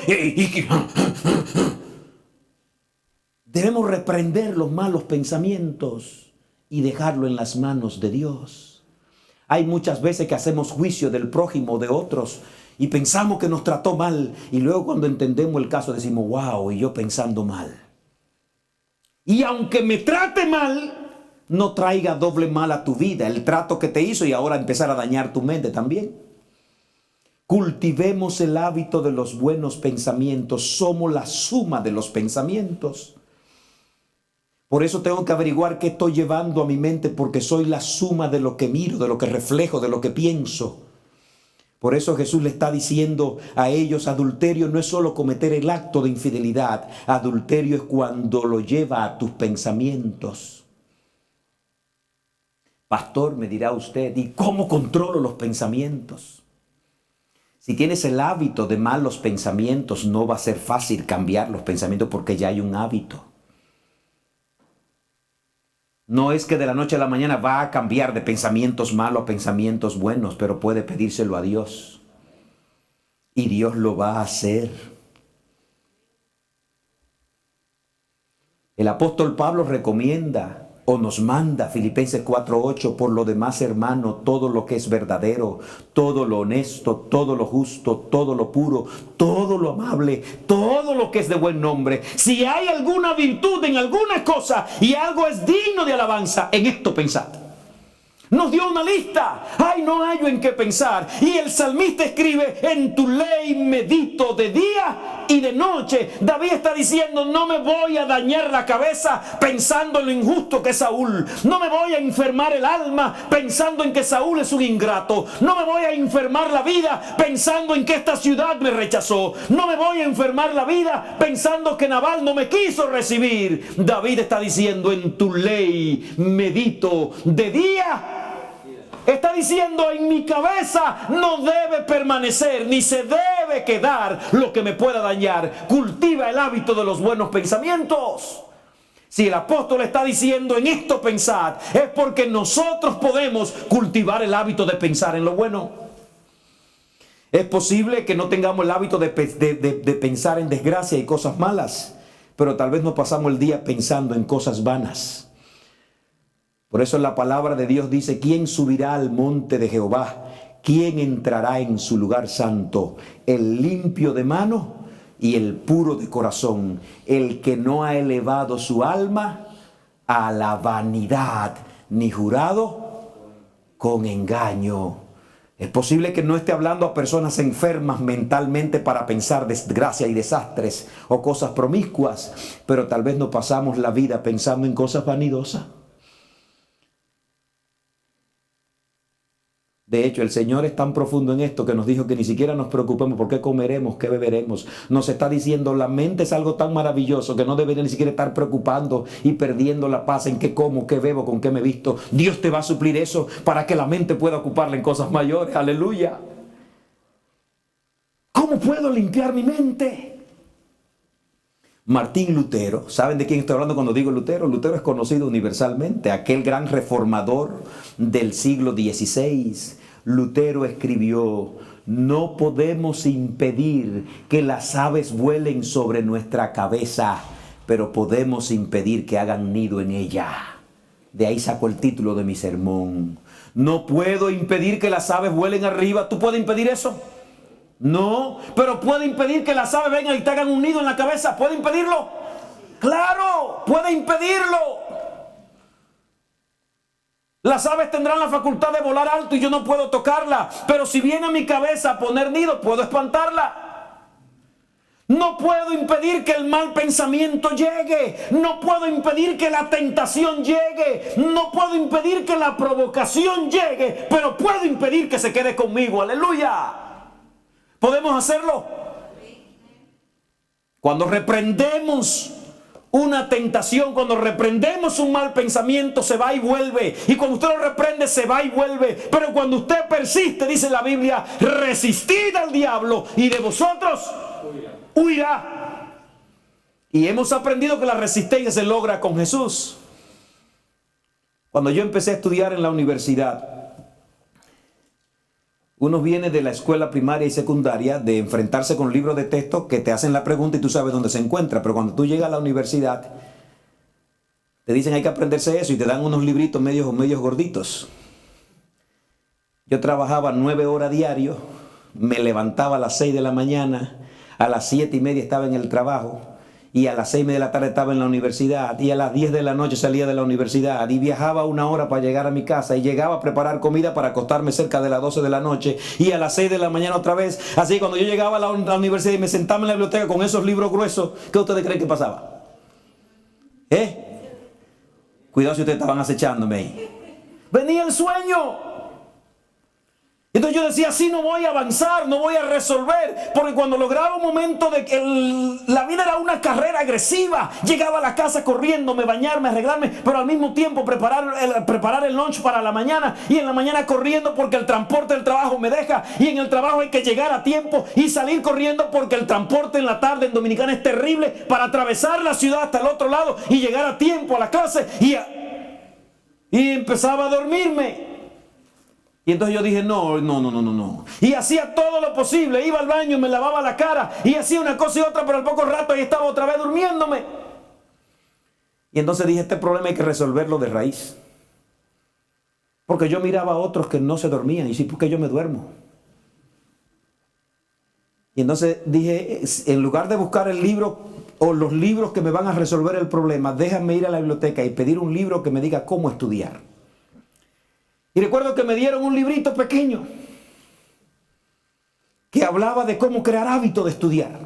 Debemos reprender los malos pensamientos y dejarlo en las manos de Dios. Hay muchas veces que hacemos juicio del prójimo, de otros, y pensamos que nos trató mal, y luego cuando entendemos el caso decimos, wow, y yo pensando mal. Y aunque me trate mal, no traiga doble mal a tu vida, el trato que te hizo y ahora empezar a dañar tu mente también. Cultivemos el hábito de los buenos pensamientos, somos la suma de los pensamientos. Por eso tengo que averiguar qué estoy llevando a mi mente, porque soy la suma de lo que miro, de lo que reflejo, de lo que pienso. Por eso Jesús le está diciendo a ellos, adulterio no es solo cometer el acto de infidelidad, adulterio es cuando lo lleva a tus pensamientos. Pastor, me dirá usted, ¿y cómo controlo los pensamientos? Si tienes el hábito de malos pensamientos, no va a ser fácil cambiar los pensamientos porque ya hay un hábito. No es que de la noche a la mañana va a cambiar de pensamientos malos a pensamientos buenos, pero puede pedírselo a Dios. Y Dios lo va a hacer. El apóstol Pablo recomienda o nos manda, Filipenses 4:8, por lo demás, hermano, todo lo que es verdadero, todo lo honesto, todo lo justo, todo lo puro, todo lo amable, todo lo que es de buen nombre, si hay alguna virtud en alguna cosa y algo es digno de alabanza, en esto pensad. Nos dio una lista. ¡Ay, no hallo en qué pensar! Y el salmista escribe, en tu ley medito de día y de noche. David está diciendo, no me voy a dañar la cabeza pensando en lo injusto que es Saúl. No me voy a enfermar el alma pensando en que Saúl es un ingrato. No me voy a enfermar la vida pensando en que esta ciudad me rechazó. No me voy a enfermar la vida pensando que Nabal no me quiso recibir. David está diciendo, en tu ley medito de día. Está diciendo, en mi cabeza no debe permanecer ni se debe quedar lo que me pueda dañar. Cultiva el hábito de los buenos pensamientos. Si el apóstol está diciendo, en esto pensad, es porque nosotros podemos cultivar el hábito de pensar en lo bueno. Es posible que no tengamos el hábito de pensar en desgracia y cosas malas, pero tal vez nos pasamos el día pensando en cosas vanas. Por eso la palabra de Dios dice, ¿quién subirá al monte de Jehová? ¿Quién entrará en su lugar santo? El limpio de mano y el puro de corazón, el que no ha elevado su alma a la vanidad, ni jurado con engaño. Es posible que no esté hablando a personas enfermas mentalmente para pensar desgracia y desastres o cosas promiscuas, pero tal vez nos pasamos la vida pensando en cosas vanidosas. De hecho, el Señor es tan profundo en esto que nos dijo que ni siquiera nos preocupemos por qué comeremos, qué beberemos. Nos está diciendo, la mente es algo tan maravilloso que no debería ni siquiera estar preocupando y perdiendo la paz en qué como, qué bebo, con qué me visto. Dios te va a suplir eso para que la mente pueda ocuparla en cosas mayores. Aleluya. ¿Cómo puedo limpiar mi mente? Martín Lutero, ¿saben de quién estoy hablando cuando digo Lutero? Lutero es conocido universalmente, aquel gran reformador del siglo XVI. Lutero escribió, no podemos impedir que las aves vuelen sobre nuestra cabeza, pero podemos impedir que hagan nido en ella. De ahí saco el título de mi sermón. No puedo impedir que las aves vuelen arriba. ¿Tú puedes impedir eso? No, pero puede impedir que las aves vengan y te hagan un nido en la cabeza. ¿Puede impedirlo? Claro, puede impedirlo. Las aves tendrán la facultad de volar alto y yo no puedo tocarla, pero si viene a mi cabeza a poner nido, puedo espantarla. No puedo impedir que el mal pensamiento llegue, no puedo impedir que la tentación llegue, no puedo impedir que la provocación llegue, pero puedo impedir que se quede conmigo. Aleluya. ¿Podemos hacerlo? Cuando reprendemos una tentación, cuando reprendemos un mal pensamiento, se va y vuelve. Y cuando usted lo reprende, se va y vuelve. Pero cuando usted persiste, dice la Biblia, resistid al diablo y de vosotros huirá. Y hemos aprendido que la resistencia se logra con Jesús. Cuando yo empecé a estudiar en la universidad, uno viene de la escuela primaria y secundaria de enfrentarse con libros de texto que te hacen la pregunta y tú sabes dónde se encuentra. Pero cuando tú llegas a la universidad, te dicen hay que aprenderse eso y te dan unos libritos medios gorditos. Yo trabajaba 9 horas diario, me levantaba a las 6 de la mañana, a las 7:30 estaba en el trabajo y a las 6:30 de la tarde estaba en la universidad y a las 10 de la noche salía de la universidad y viajaba 1 hora para llegar a mi casa y llegaba a preparar comida para acostarme cerca de las 12 de la noche y a las 6 de la mañana otra vez. Así cuando yo llegaba a la universidad y me sentaba en la biblioteca con esos libros gruesos, ¿qué ustedes creen que pasaba? Cuidado si ustedes estaban acechándome ahí. Venía el sueño. Entonces yo decía, así no voy a avanzar, no voy a resolver, porque cuando lograba un momento de que la vida era una carrera agresiva, llegaba a la casa corriendo, bañarme, arreglarme, pero al mismo tiempo preparar el lunch para la mañana, y en la mañana corriendo porque el transporte del trabajo me deja, y en el trabajo hay que llegar a tiempo y salir corriendo porque el transporte en la tarde en Dominicana es terrible para atravesar la ciudad hasta el otro lado y llegar a tiempo a la clase, y empezaba a dormirme. Y entonces yo dije, no. Y hacía todo lo posible, iba al baño, me lavaba la cara y hacía una cosa y otra, pero al poco rato ahí estaba otra vez durmiéndome. Y entonces dije, este problema hay que resolverlo de raíz. Porque yo miraba a otros que no se dormían y dije, ¿por qué yo me duermo? Y entonces dije, en lugar de buscar el libro o los libros que me van a resolver el problema, déjame ir a la biblioteca y pedir un libro que me diga cómo estudiar. Y recuerdo que me dieron un librito pequeño que hablaba de cómo crear hábito de estudiar.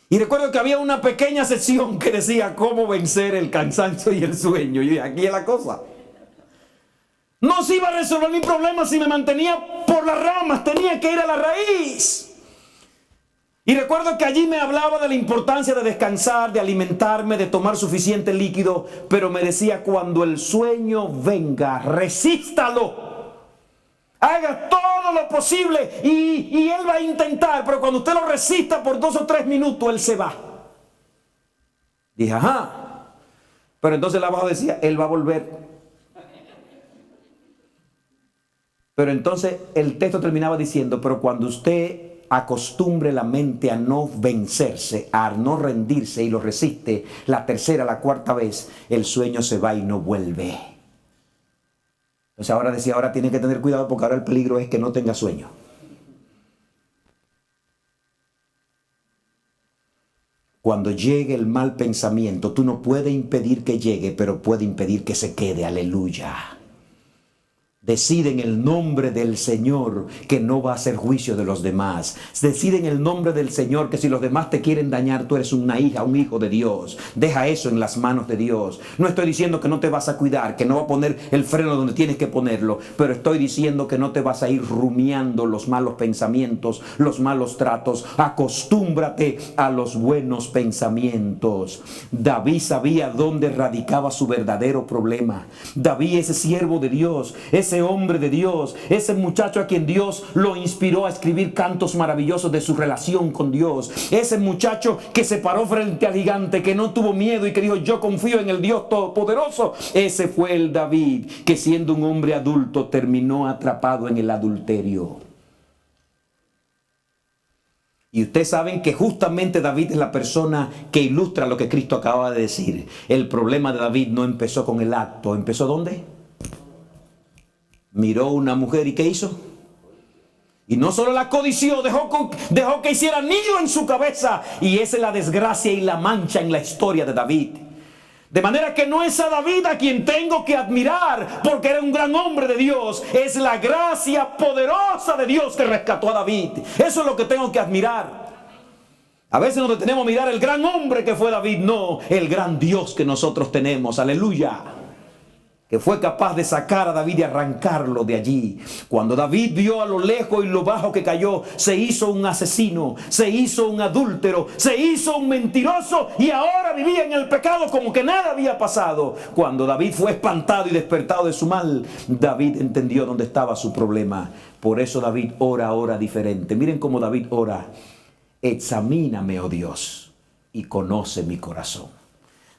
Y recuerdo que había una pequeña sección que decía cómo vencer el cansancio y el sueño. Y aquí es la cosa. No se iba a resolver mi problema si me mantenía por las ramas, tenía que ir a la raíz. Y recuerdo que allí me hablaba de la importancia de descansar, de alimentarme, de tomar suficiente líquido, pero me decía, cuando el sueño venga, resístalo. Haga todo lo posible y él va a intentar, pero cuando usted lo resista por 2 o 3 minutos, él se va. Dije, ajá. Pero entonces el abajo decía, él va a volver. Pero entonces el texto terminaba diciendo, pero cuando usted acostumbre la mente a no vencerse, a no rendirse y lo resiste la tercera, la cuarta vez, el sueño se va y no vuelve. Entonces ahora decía, ahora tiene que tener cuidado porque ahora el peligro es que no tenga sueño. Cuando llegue el mal pensamiento, tú no puedes impedir que llegue, pero puedes impedir que se quede. Aleluya. Decide en el nombre del Señor que no va a hacer juicio de los demás. Decide en el nombre del Señor que si los demás te quieren dañar, tú eres una hija, un hijo de Dios. Deja eso en las manos de Dios. No estoy diciendo que no te vas a cuidar, que no va a poner el freno donde tienes que ponerlo, pero estoy diciendo que no te vas a ir rumiando los malos pensamientos, los malos tratos. Acostúmbrate a los buenos pensamientos. David sabía dónde radicaba su verdadero problema. David, ese siervo de Dios, ese hombre de Dios, ese muchacho a quien Dios lo inspiró a escribir cantos maravillosos de su relación con Dios, ese muchacho que se paró frente al gigante, que no tuvo miedo y que dijo, yo confío en el Dios Todopoderoso. Ese fue el David que, siendo un hombre adulto, terminó atrapado en el adulterio. Y ustedes saben que justamente David es la persona que ilustra lo que Cristo acaba de decir. El problema de David no empezó con el acto. ¿Empezó dónde? Miró una mujer y ¿qué hizo? Y no solo la codició, dejó que hiciera nido en su cabeza. Y esa es la desgracia y la mancha en la historia de David. De manera que no es a David a quien tengo que admirar porque era un gran hombre de Dios. Es la gracia poderosa de Dios que rescató a David. Eso es lo que tengo que admirar. A veces nos detenemos a mirar el gran hombre que fue David. No, el gran Dios que nosotros tenemos. Aleluya. Que fue capaz de sacar a David y arrancarlo de allí. Cuando David vio a lo lejos y lo bajo que cayó, se hizo un asesino, se hizo un adúltero, se hizo un mentiroso y ahora vivía en el pecado como que nada había pasado. Cuando David fue espantado y despertado de su mal, David entendió dónde estaba su problema. Por eso David ora diferente. Miren cómo David ora. Examíname, oh Dios, y conoce mi corazón.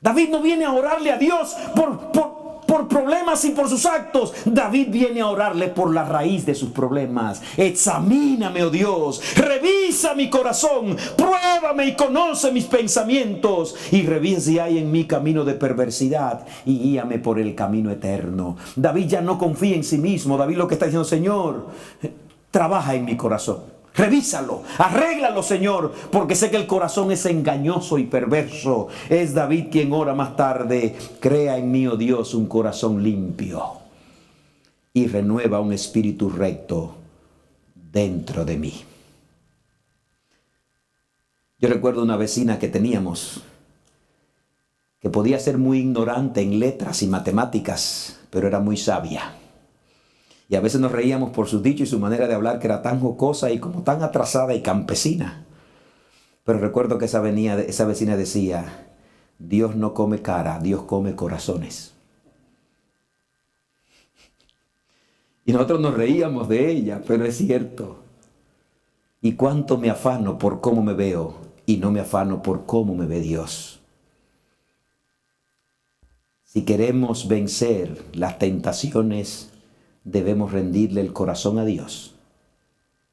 David no viene a orarle a Dios por problemas y por sus actos. David viene a orarle por la raíz de sus problemas. Examíname, oh Dios, revisa mi corazón, pruébame y conoce mis pensamientos y revisa si hay en mí camino de perversidad y guíame por el camino eterno. David ya no confía en sí mismo. David lo que está diciendo: Señor, trabaja en mi corazón. Revísalo, arréglalo, Señor, porque sé que el corazón es engañoso y perverso. Es David quien ora más tarde: crea en mí, oh Dios, un corazón limpio y renueva un espíritu recto dentro de mí. Yo recuerdo una vecina que teníamos que podía ser muy ignorante en letras y matemáticas, pero era muy sabia. Y a veces nos reíamos por sus dichos y su manera de hablar, que era tan jocosa y como tan atrasada y campesina. Pero recuerdo que esa vecina decía: Dios no come cara, Dios come corazones. Y nosotros nos reíamos de ella, pero es cierto. Y cuánto me afano por cómo me veo y no me afano por cómo me ve Dios. Si queremos vencer las tentaciones, debemos rendirle el corazón a Dios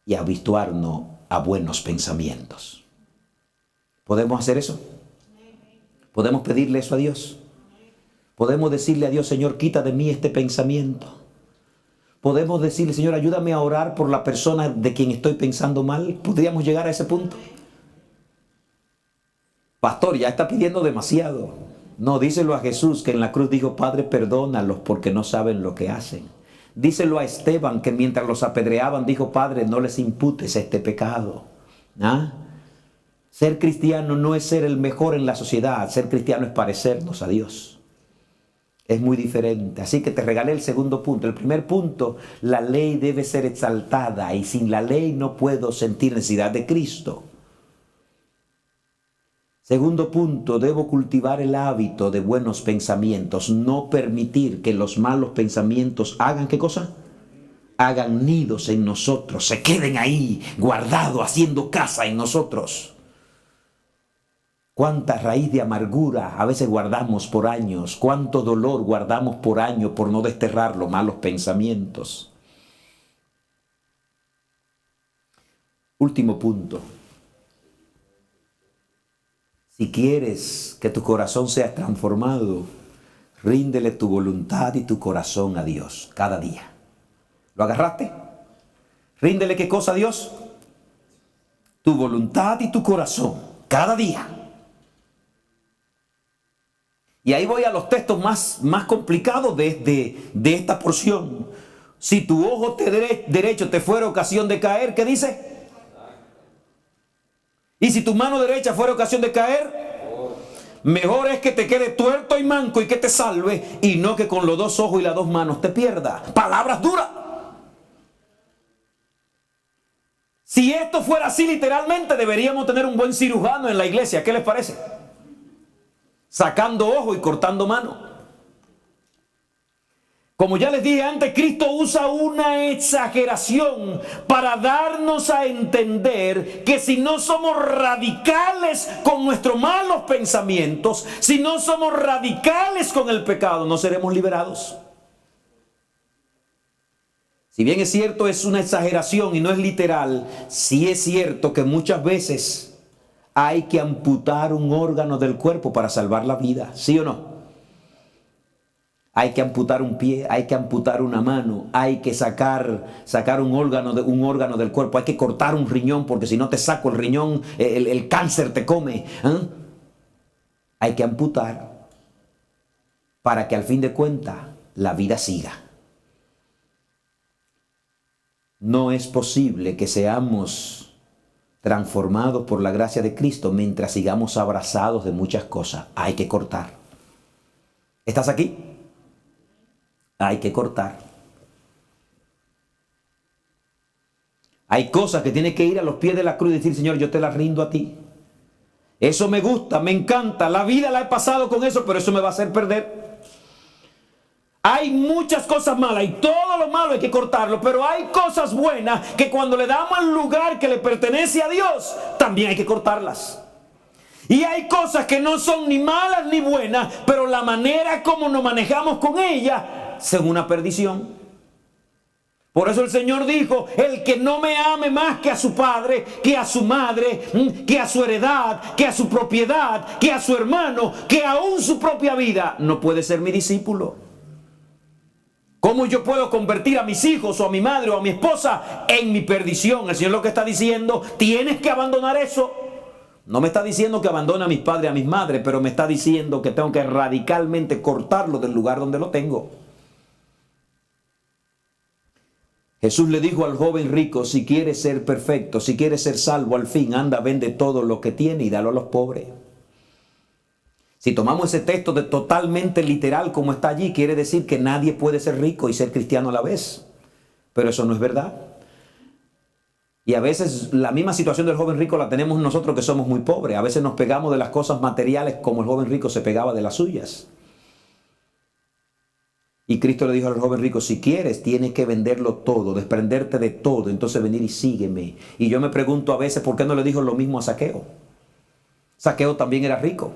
y habituarnos a buenos pensamientos. ¿Podemos hacer eso? ¿Podemos pedirle eso a Dios? ¿Podemos decirle a Dios: Señor, quita de mí este pensamiento? ¿Podemos decirle: Señor, ayúdame a orar por la persona de quien estoy pensando mal? ¿Podríamos llegar a ese punto? Pastor, ya está pidiendo demasiado. No, díselo a Jesús, que en la cruz dijo: Padre, perdónalos porque no saben lo que hacen. Díselo a Esteban, que mientras los apedreaban dijo: Padre, no les imputes este pecado. ¿Ah? Ser cristiano no es ser el mejor en la sociedad. Ser cristiano es parecernos a Dios. Es muy diferente. Así que te regalé el segundo punto. El primer punto: la ley debe ser exaltada y sin la ley no puedo sentir necesidad de Cristo. Segundo punto: debo cultivar el hábito de buenos pensamientos. No permitir que los malos pensamientos hagan ¿qué cosa? Hagan nidos en nosotros, se queden ahí guardados, haciendo casa en nosotros. Cuánta raíz de amargura a veces guardamos por años, cuánto dolor guardamos por años por no desterrar los malos pensamientos. Último punto: si quieres que tu corazón sea transformado, ríndele tu voluntad y tu corazón a Dios cada día. ¿Lo agarraste? Ríndele ¿qué cosa a Dios? Tu voluntad y tu corazón cada día. Y ahí voy a los textos más complicados de esta porción. Si tu ojo derecho te fuera ocasión de caer, ¿qué dice? Y si tu mano derecha fuera ocasión de caer, mejor es que te quede tuerto y manco y que te salve, y no que con los dos ojos y las dos manos te pierdas. Palabras duras. Si esto fuera así literalmente, deberíamos tener un buen cirujano en la iglesia. ¿Qué les parece? Sacando ojo y cortando mano. Como ya les dije antes, Cristo usa una exageración para darnos a entender que si no somos radicales con nuestros malos pensamientos, si no somos radicales con el pecado, no seremos liberados. Si bien es cierto, es una exageración y no es literal, sí es cierto que muchas veces hay que amputar un órgano del cuerpo para salvar la vida, ¿sí o no? Hay que amputar un pie, hay que amputar una mano, hay que sacar un órgano del cuerpo, hay que cortar un riñón, porque si no te saco el riñón, el cáncer te come. Hay que amputar para que al fin de cuentas la vida siga. No es posible que seamos transformados por la gracia de Cristo mientras sigamos abrazados de muchas cosas. Hay que cortar. ¿Estás aquí? Hay que cortar. Hay cosas que tienes que ir a los pies de la cruz y decir, Señor, yo te las rindo a ti. Eso me gusta, me encanta. La vida la he pasado con eso, pero eso me va a hacer perder. Hay muchas cosas malas y todo lo malo hay que cortarlo, pero hay cosas buenas que cuando le damos el lugar que le pertenece a Dios, también hay que cortarlas. Y hay cosas que no son ni malas ni buenas, pero la manera como nos manejamos con ellas es una perdición. Por eso el Señor dijo, el que no me ame más que a su padre, que a su madre, que a su heredad, que a su propiedad, que a su hermano, que aún su propia vida, no puede ser mi discípulo. ¿Cómo yo puedo convertir a mis hijos o a mi madre o a mi esposa en mi perdición? El Señor lo que está diciendo, tienes que abandonar eso. No me está diciendo que abandone a mis padres, a mis madres, pero me está diciendo que tengo que radicalmente cortarlo del lugar donde lo tengo. Jesús le dijo al joven rico, si quieres ser perfecto, si quieres ser salvo al fin, anda, vende todo lo que tiene y dalo a los pobres. Si tomamos ese texto de totalmente literal como está allí, quiere decir que nadie puede ser rico y ser cristiano a la vez. Pero eso no es verdad. Y a veces la misma situación del joven rico la tenemos nosotros que somos muy pobres. A veces nos pegamos de las cosas materiales como el joven rico se pegaba de las suyas. Y Cristo le dijo al joven rico, si quieres, tienes que venderlo todo, desprenderte de todo, entonces venir y sígueme. Y yo me pregunto a veces, ¿por qué no le dijo lo mismo a Zaqueo? Zaqueo también era rico.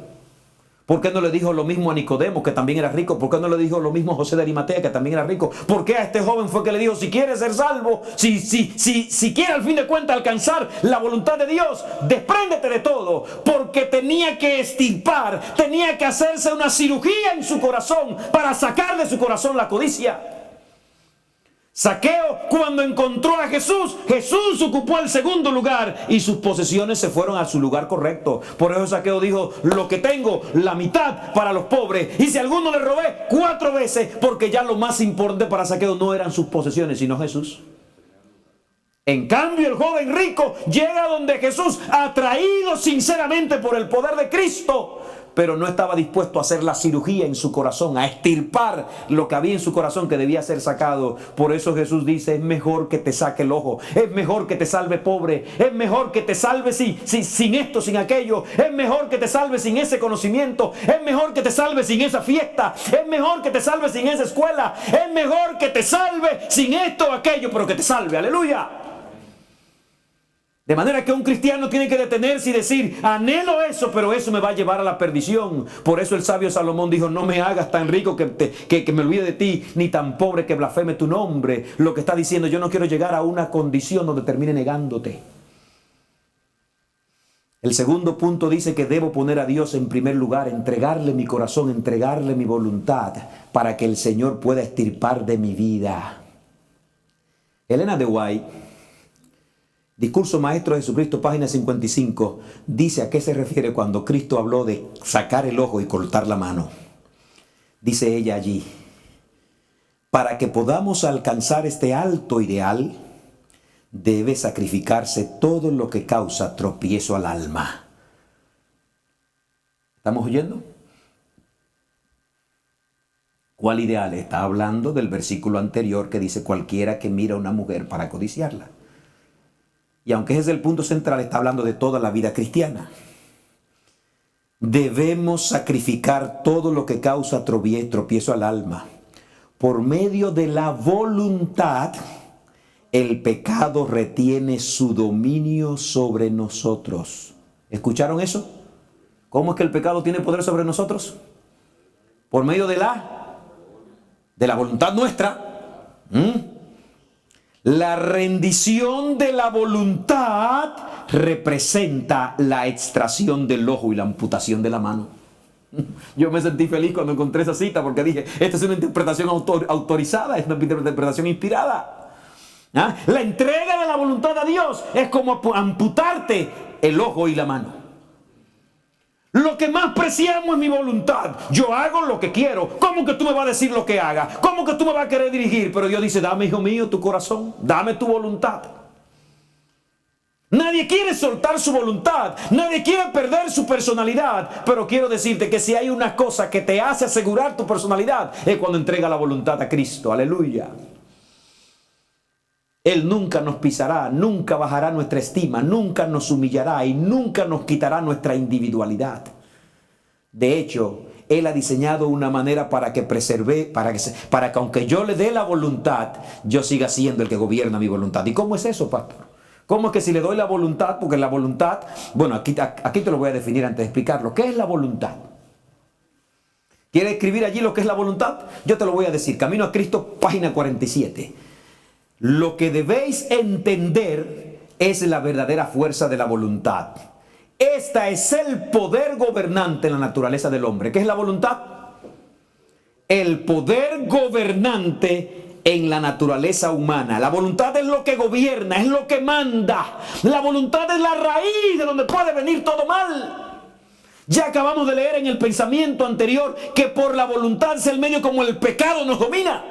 ¿Por qué no le dijo lo mismo a Nicodemo, que también era rico? ¿Por qué no le dijo lo mismo a José de Arimatea, que también era rico? ¿Por qué a este joven fue que le dijo, si quieres ser salvo, si quieres al fin de cuentas alcanzar la voluntad de Dios, despréndete de todo? Porque tenía que extirpar, tenía que hacerse una cirugía en su corazón para sacar de su corazón la codicia. Zaqueo, cuando encontró a Jesús, Jesús ocupó el segundo lugar y sus posesiones se fueron a su lugar correcto. Por eso Zaqueo dijo, lo que tengo, la mitad para los pobres. Y si a alguno le robé, 4 veces, porque ya lo más importante para Zaqueo no eran sus posesiones, sino Jesús. En cambio, el joven rico llega donde Jesús, atraído sinceramente por el poder de Cristo, pero no estaba dispuesto a hacer la cirugía en su corazón, a extirpar lo que había en su corazón que debía ser sacado. Por eso Jesús dice, es mejor que te saque el ojo, es mejor que te salve pobre, es mejor que te salve sin esto, sin aquello, es mejor que te salve sin ese conocimiento, es mejor que te salve sin esa fiesta, es mejor que te salve sin esa escuela, es mejor que te salve sin esto o aquello, pero que te salve, aleluya. De manera que un cristiano tiene que detenerse y decir, anhelo eso, pero eso me va a llevar a la perdición. Por eso el sabio Salomón dijo, no me hagas tan rico que me olvide de ti, ni tan pobre que blasfeme tu nombre. Lo que está diciendo, yo no quiero llegar a una condición donde termine negándote. El segundo punto dice que debo poner a Dios en primer lugar, entregarle mi corazón, entregarle mi voluntad, para que el Señor pueda extirpar de mi vida. Elena de White, Discurso Maestro de Jesucristo, página 55, dice a qué se refiere cuando Cristo habló de sacar el ojo y cortar la mano. Dice ella allí, para que podamos alcanzar este alto ideal, debe sacrificarse todo lo que causa tropiezo al alma. ¿Estamos oyendo? ¿Cuál ideal? Está hablando del versículo anterior que dice cualquiera que mira a una mujer para codiciarla. Y aunque ese es el punto central, está hablando de toda la vida cristiana. Debemos sacrificar todo lo que causa tropiezo al alma. Por medio de la voluntad, el pecado retiene su dominio sobre nosotros. ¿Escucharon eso? ¿Cómo es que el pecado tiene poder sobre nosotros? Por medio de la voluntad nuestra. La rendición de la voluntad representa la extracción del ojo y la amputación de la mano. Yo me sentí feliz cuando encontré esa cita porque dije, esta es una interpretación autorizada, es una interpretación inspirada. ¿Ah? La entrega de la voluntad a Dios es como amputarte el ojo y la mano. Lo que más preciamos es mi voluntad. Yo hago lo que quiero. ¿Cómo que tú me vas a decir lo que haga? ¿Cómo que tú me vas a querer dirigir? Pero Dios dice, dame, hijo mío, tu corazón. Dame tu voluntad. Nadie quiere soltar su voluntad. Nadie quiere perder su personalidad. Pero quiero decirte que si hay una cosa que te hace asegurar tu personalidad, es cuando entrega la voluntad a Cristo. Aleluya. Él nunca nos pisará, nunca bajará nuestra estima, nunca nos humillará y nunca nos quitará nuestra individualidad. De hecho, Él ha diseñado una manera para que preserve, para que aunque yo le dé la voluntad, yo siga siendo el que gobierna mi voluntad. ¿Y cómo es eso, pastor? ¿Cómo es que si le doy la voluntad? Porque la voluntad, bueno, aquí te lo voy a definir antes de explicarlo. ¿Qué es la voluntad? ¿Quieres escribir allí lo que es la voluntad? Yo te lo voy a decir. Camino a Cristo, página 47. Lo que debéis entender es la verdadera fuerza de la voluntad. Esta es el poder gobernante en la naturaleza del hombre. ¿Qué es la voluntad? El poder gobernante en la naturaleza humana. La voluntad es lo que gobierna, es lo que manda. La voluntad es la raíz de donde puede venir todo mal. Ya acabamos de leer en el pensamiento anterior que por la voluntad es el medio como el pecado nos domina.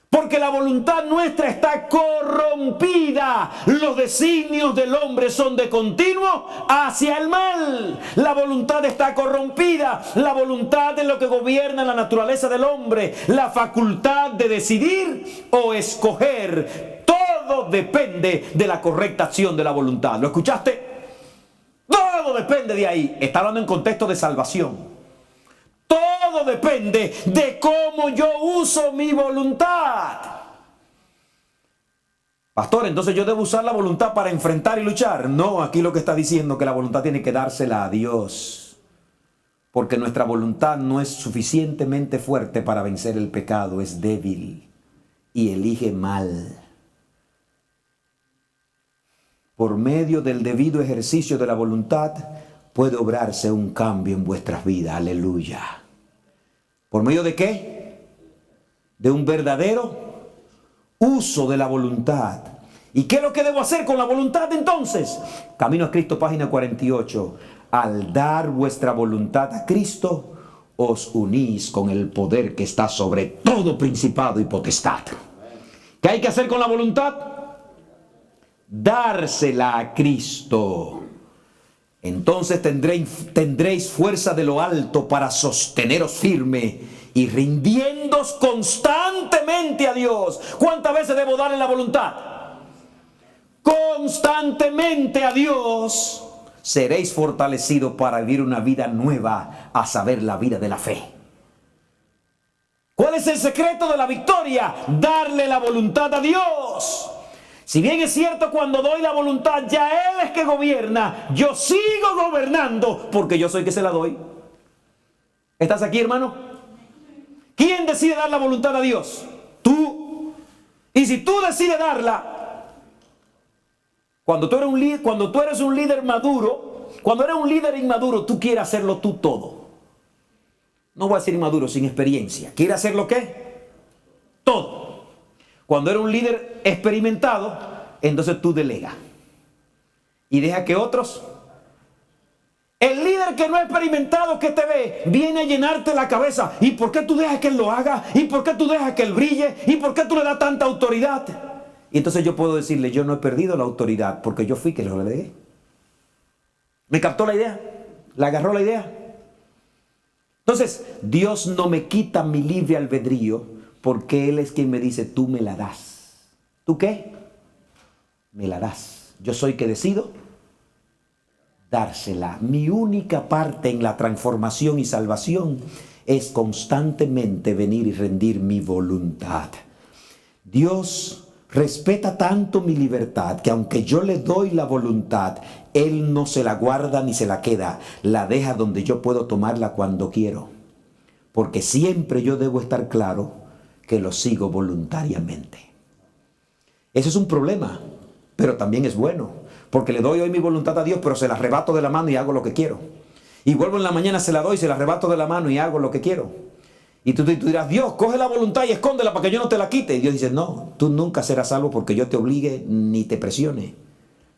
Porque la voluntad nuestra está corrompida. Los designios del hombre son de continuo hacia el mal. La voluntad está corrompida. La voluntad es lo que gobierna la naturaleza del hombre. La facultad de decidir o escoger. Todo depende de la correcta acción de la voluntad. ¿Lo escuchaste? Todo depende de ahí. Está hablando en contexto de salvación. Todo depende de cómo yo uso mi voluntad. Pastor, entonces yo debo usar la voluntad para enfrentar y luchar. No, aquí lo que está diciendo es que la voluntad tiene que dársela a Dios. Porque nuestra voluntad no es suficientemente fuerte para vencer el pecado, es débil y elige mal. Por medio del debido ejercicio de la voluntad, puede obrarse un cambio en vuestras vidas. Aleluya. ¿Por medio de qué? De un verdadero uso de la voluntad. ¿Y qué es lo que debo hacer con la voluntad entonces? Camino a Cristo, página 48. Al dar vuestra voluntad a Cristo, os unís con el poder que está sobre todo principado y potestad. ¿Qué hay que hacer con la voluntad? Dársela a Cristo. Entonces tendréis fuerza de lo alto para sosteneros firme y rindiéndoos constantemente a Dios. ¿Cuántas veces debo darle la voluntad? Constantemente a Dios. Seréis fortalecidos para vivir una vida nueva, a saber, la vida de la fe. ¿Cuál es el secreto de la victoria? Darle la voluntad a Dios. Si bien es cierto, cuando doy la voluntad, ya Él es que gobierna. Yo sigo gobernando porque yo soy que se la doy. ¿Estás aquí, hermano? ¿Quién decide dar la voluntad a Dios? Tú. Y si tú decides darla, cuando tú eres un líder maduro, cuando eres un líder inmaduro, tú quieres hacerlo tú todo. No voy a decir inmaduro, sin experiencia. ¿Quieres hacerlo qué? Todo. Cuando eres un líder experimentado, entonces tú delegas y deja que otros. El líder que no ha experimentado, que te ve, viene a llenarte la cabeza. ¿Y por qué tú dejas que él lo haga? ¿Y por qué tú dejas que él brille? ¿Y por qué tú le das tanta autoridad? Y entonces yo puedo decirle, yo no he perdido la autoridad porque yo fui que lo delegué. ¿Me captó la idea? ¿Le agarró la idea? Entonces, Dios no me quita mi libre albedrío, porque Él es quien me dice, tú me la das. ¿Tú qué? Me la das. Yo soy que decido dársela. Mi única parte en la transformación y salvación es constantemente venir y rendir mi voluntad. Dios respeta tanto mi libertad que aunque yo le doy la voluntad, Él no se la guarda ni se la queda. La deja donde yo puedo tomarla cuando quiero. Porque siempre yo debo estar claro que lo sigo voluntariamente. Eso es un problema, pero también es bueno, porque le doy hoy mi voluntad a Dios, pero se la arrebato de la mano y hago lo que quiero. Y vuelvo en la mañana, se la doy, se la arrebato de la mano y hago lo que quiero. Y tú dirás, Dios, coge la voluntad y escóndela para que yo no te la quite. Y Dios dice, no, tú nunca serás salvo porque yo te obligue ni te presione.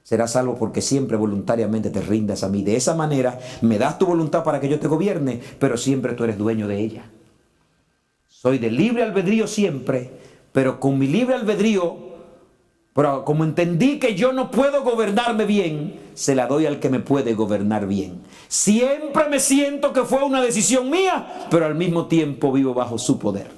Serás salvo porque siempre voluntariamente te rindas a mí. De esa manera me das tu voluntad para que yo te gobierne, pero siempre tú eres dueño de ella. Soy de libre albedrío siempre, pero con mi libre albedrío, pero como entendí que yo no puedo gobernarme bien, se la doy al que me puede gobernar bien. Siempre me siento que fue una decisión mía, pero al mismo tiempo vivo bajo su poder.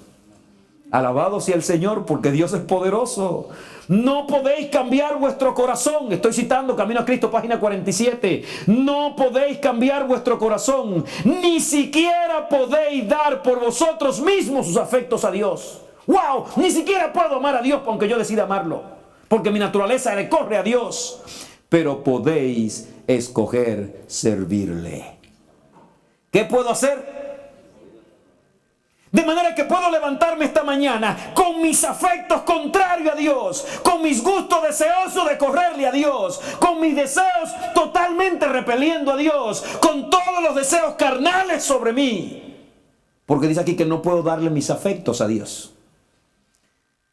Alabado sea el Señor, porque Dios es poderoso. No podéis cambiar vuestro corazón. Estoy citando Camino a Cristo, página 47. No podéis cambiar vuestro corazón. Ni siquiera podéis dar por vosotros mismos sus afectos a Dios. ¡Wow! Ni siquiera puedo amar a Dios aunque yo decida amarlo, porque mi naturaleza le corre a Dios. Pero podéis escoger servirle. ¿Qué puedo hacer? De manera que puedo levantarme esta mañana con mis afectos contrarios a Dios, con mis gustos deseosos de correrle a Dios, con mis deseos totalmente repeliendo a Dios, con todos los deseos carnales sobre mí. Porque dice aquí que no puedo darle mis afectos a Dios.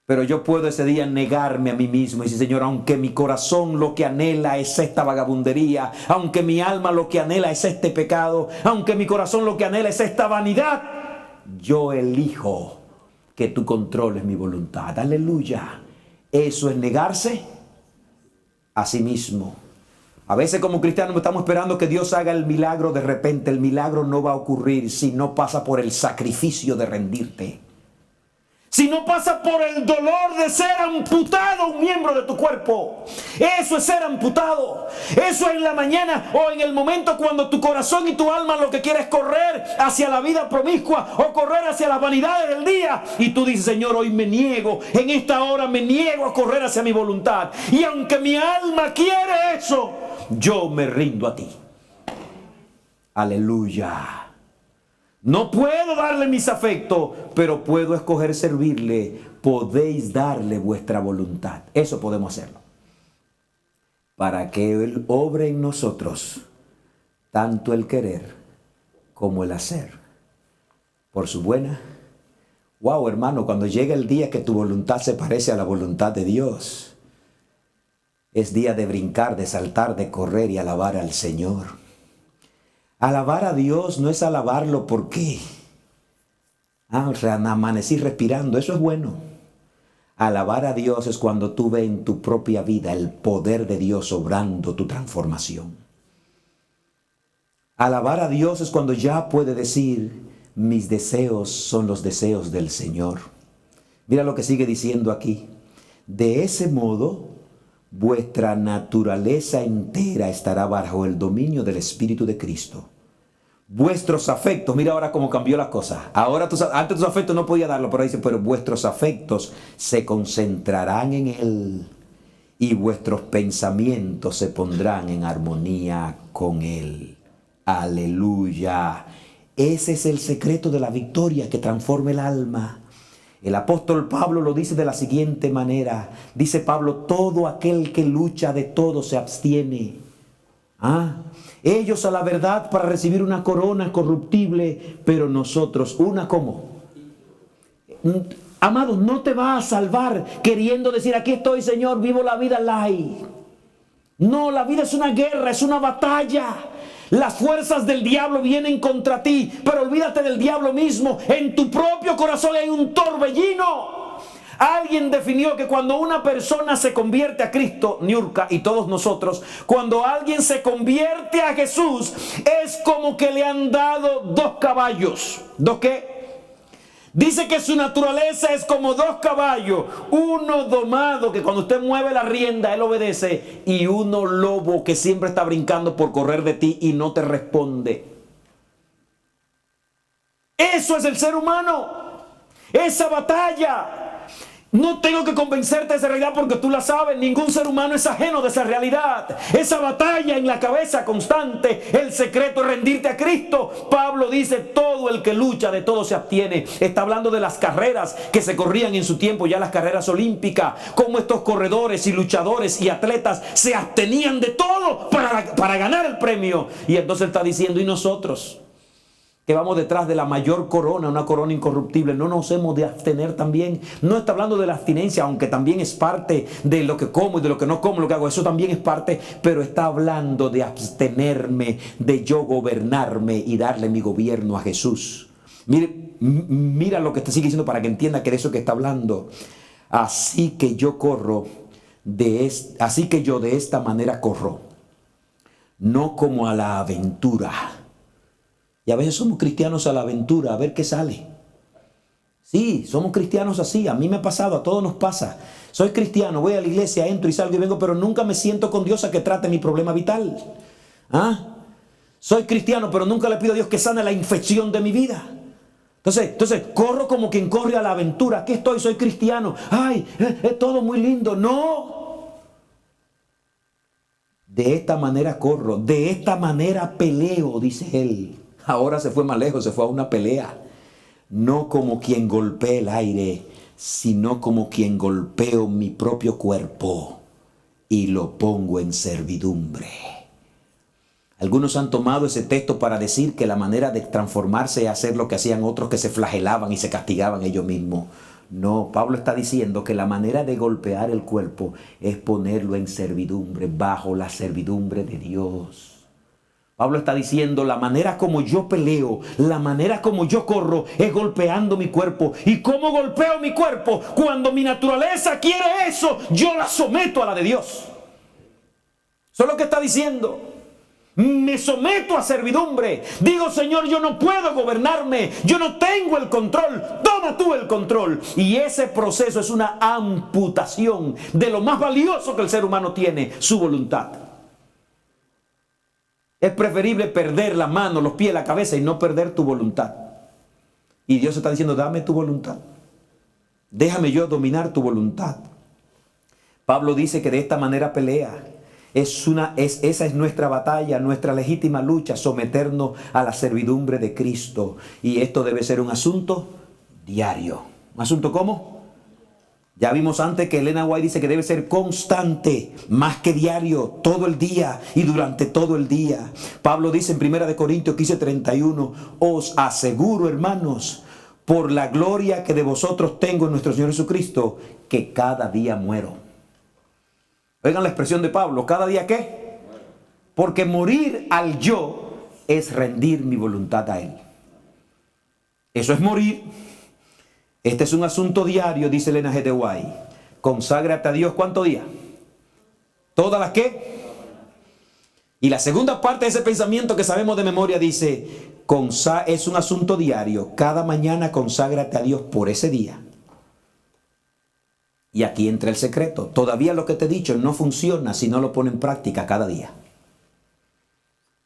Pero yo puedo ese día negarme a mí mismo y decir, Señor, aunque mi corazón lo que anhela es esta vagabundería, aunque mi alma lo que anhela es este pecado, aunque mi corazón lo que anhela es esta vanidad, yo elijo que tú controles mi voluntad. Aleluya. Eso es negarse a sí mismo. A veces como cristianos estamos esperando que Dios haga el milagro de repente. El milagro no va a ocurrir si no pasa por el sacrificio de rendirte. Si no pasa por el dolor de ser amputado un miembro de tu cuerpo. Eso es ser amputado. Eso es en la mañana o en el momento cuando tu corazón y tu alma lo que quiere es correr hacia la vida promiscua o correr hacia las vanidades del día. Y tú dices, Señor, hoy me niego, en esta hora me niego a correr hacia mi voluntad. Y aunque mi alma quiere eso, yo me rindo a ti. Aleluya. No puedo darle mis afectos, pero puedo escoger servirle. Podéis darle vuestra voluntad. Eso podemos hacerlo. Para que Él obre en nosotros tanto el querer como el hacer. Por su buena. Wow, hermano, cuando llega el día que tu voluntad se parece a la voluntad de Dios, es día de brincar, de saltar, de correr y alabar al Señor. Alabar a Dios no es alabarlo porque amanecí respirando, eso es bueno. Alabar a Dios es cuando tú ves en tu propia vida el poder de Dios obrando tu transformación. Alabar a Dios es cuando ya puede decir, mis deseos son los deseos del Señor. Mira lo que sigue diciendo aquí. De ese modo, vuestra naturaleza entera estará bajo el dominio del Espíritu de Cristo. Vuestros afectos, mira ahora cómo cambió la cosa. Ahora antes tus afectos no podía darlo, pero dice, pero vuestros afectos se concentrarán en Él y vuestros pensamientos se pondrán en armonía con Él. Aleluya. Ese es el secreto de la victoria que transforma el alma. El apóstol Pablo lo dice de la siguiente manera. Dice Pablo, todo aquel que lucha de todo se abstiene. Ellos a la verdad para recibir una corona corruptible, pero nosotros una ¿cómo? Amados, no te va a salvar queriendo decir, aquí estoy, Señor, vivo la vida light. No, la vida es una guerra, es una batalla. Las fuerzas del diablo vienen contra ti, pero olvídate del diablo mismo. En tu propio corazón hay un torbellino. Alguien definió que cuando una persona se convierte a Cristo, Niurka y todos nosotros, cuando alguien se convierte a Jesús, es como que le han dado dos caballos. ¿Dos qué? Dice que su naturaleza es como dos caballos, uno domado que cuando usted mueve la rienda él obedece, y uno lobo que siempre está brincando por correr de ti y no te responde. Eso es el ser humano, esa batalla. No tengo que convencerte de esa realidad porque tú la sabes. Ningún ser humano es ajeno de esa realidad. Esa batalla en la cabeza constante. El secreto es rendirte a Cristo. Pablo dice, todo el que lucha de todo se abstiene. Está hablando de las carreras que se corrían en su tiempo, ya las carreras olímpicas. Cómo estos corredores y luchadores y atletas se abstenían de todo para ganar el premio. Y entonces está diciendo, ¿y nosotros? Que vamos detrás de la mayor corona, una corona incorruptible, no nos hemos de abstener también. No está hablando de la abstinencia, aunque también es parte de lo que como y de lo que no como, lo que hago, eso también es parte, pero está hablando de abstenerme, de yo gobernarme y darle mi gobierno a Jesús. Mira lo que te sigue diciendo para que entienda que de eso que está hablando. Así que yo de esta manera corro, no como a la aventura. Y a veces somos cristianos a la aventura, a ver qué sale. Sí, somos cristianos así, a mí me ha pasado, a todos nos pasa. Soy cristiano, voy a la iglesia, entro y salgo y vengo, pero nunca me siento con Dios a que trate mi problema vital. Soy cristiano, pero nunca le pido a Dios que sane la infección de mi vida. Entonces corro como quien corre a la aventura. Aquí estoy, soy cristiano. Ay, es todo muy lindo. No. De esta manera corro, de esta manera peleo, dice él. Ahora se fue más lejos, se fue a una pelea. No como quien golpea el aire, sino como quien golpeo mi propio cuerpo y lo pongo en servidumbre. Algunos han tomado ese texto para decir que la manera de transformarse es hacer lo que hacían otros que se flagelaban y se castigaban ellos mismos. No, Pablo está diciendo que la manera de golpear el cuerpo es ponerlo en servidumbre, bajo la servidumbre de Dios. Pablo está diciendo, la manera como yo peleo, la manera como yo corro es golpeando mi cuerpo. ¿Y cómo golpeo mi cuerpo? Cuando mi naturaleza quiere eso, yo la someto a la de Dios. Eso es lo que está diciendo. Me someto a servidumbre. Digo, Señor, yo no puedo gobernarme. Yo no tengo el control. Toma tú el control. Y ese proceso es una amputación de lo más valioso que el ser humano tiene, su voluntad. Es preferible perder la mano, los pies, la cabeza y no perder tu voluntad. Y Dios está diciendo, dame tu voluntad. Déjame yo dominar tu voluntad. Pablo dice que de esta manera pelea. Esa es nuestra batalla, nuestra legítima lucha, someternos a la servidumbre de Cristo. Y esto debe ser un asunto diario. ¿Un asunto cómo? Ya vimos antes que Elena White dice que debe ser constante, más que diario, todo el día y durante todo el día. Pablo dice en 1 Corintios 15:31, os aseguro, hermanos, por la gloria que de vosotros tengo en nuestro Señor Jesucristo, que cada día muero. Oigan la expresión de Pablo, ¿cada día qué? Porque morir al yo es rendir mi voluntad a Él. Eso es morir. Este es un asunto diario, dice Elena G. White. Conságrate a Dios, ¿cuántos días? ¿Todas las qué? Y la segunda parte de ese pensamiento que sabemos de memoria dice, es un asunto diario. Cada mañana conságrate a Dios por ese día. Y aquí entra el secreto. Todavía lo que te he dicho no funciona si no lo pone en práctica cada día.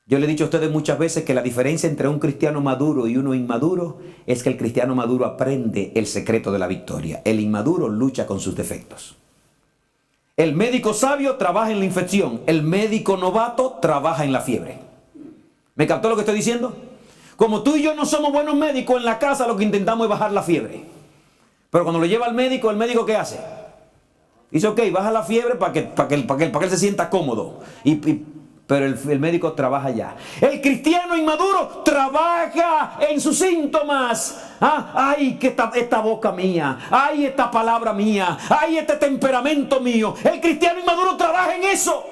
Yo le he dicho a ustedes muchas veces que la diferencia entre un cristiano maduro y uno inmaduro es que el cristiano maduro aprende el secreto de la victoria. El inmaduro lucha con sus defectos. El médico sabio trabaja en la infección. El médico novato trabaja en la fiebre. ¿Me captó lo que estoy diciendo? Como tú y yo no somos buenos médicos, en la casa lo que intentamos es bajar la fiebre. Pero cuando lo lleva al médico, ¿el médico qué hace? Dice, ok, baja la fiebre para que él se sienta cómodo. Pero el médico trabaja ya. El cristiano inmaduro trabaja en sus síntomas. Ay, que esta boca mía. Ay, esta palabra mía. Ay, este temperamento mío. El cristiano inmaduro trabaja en eso.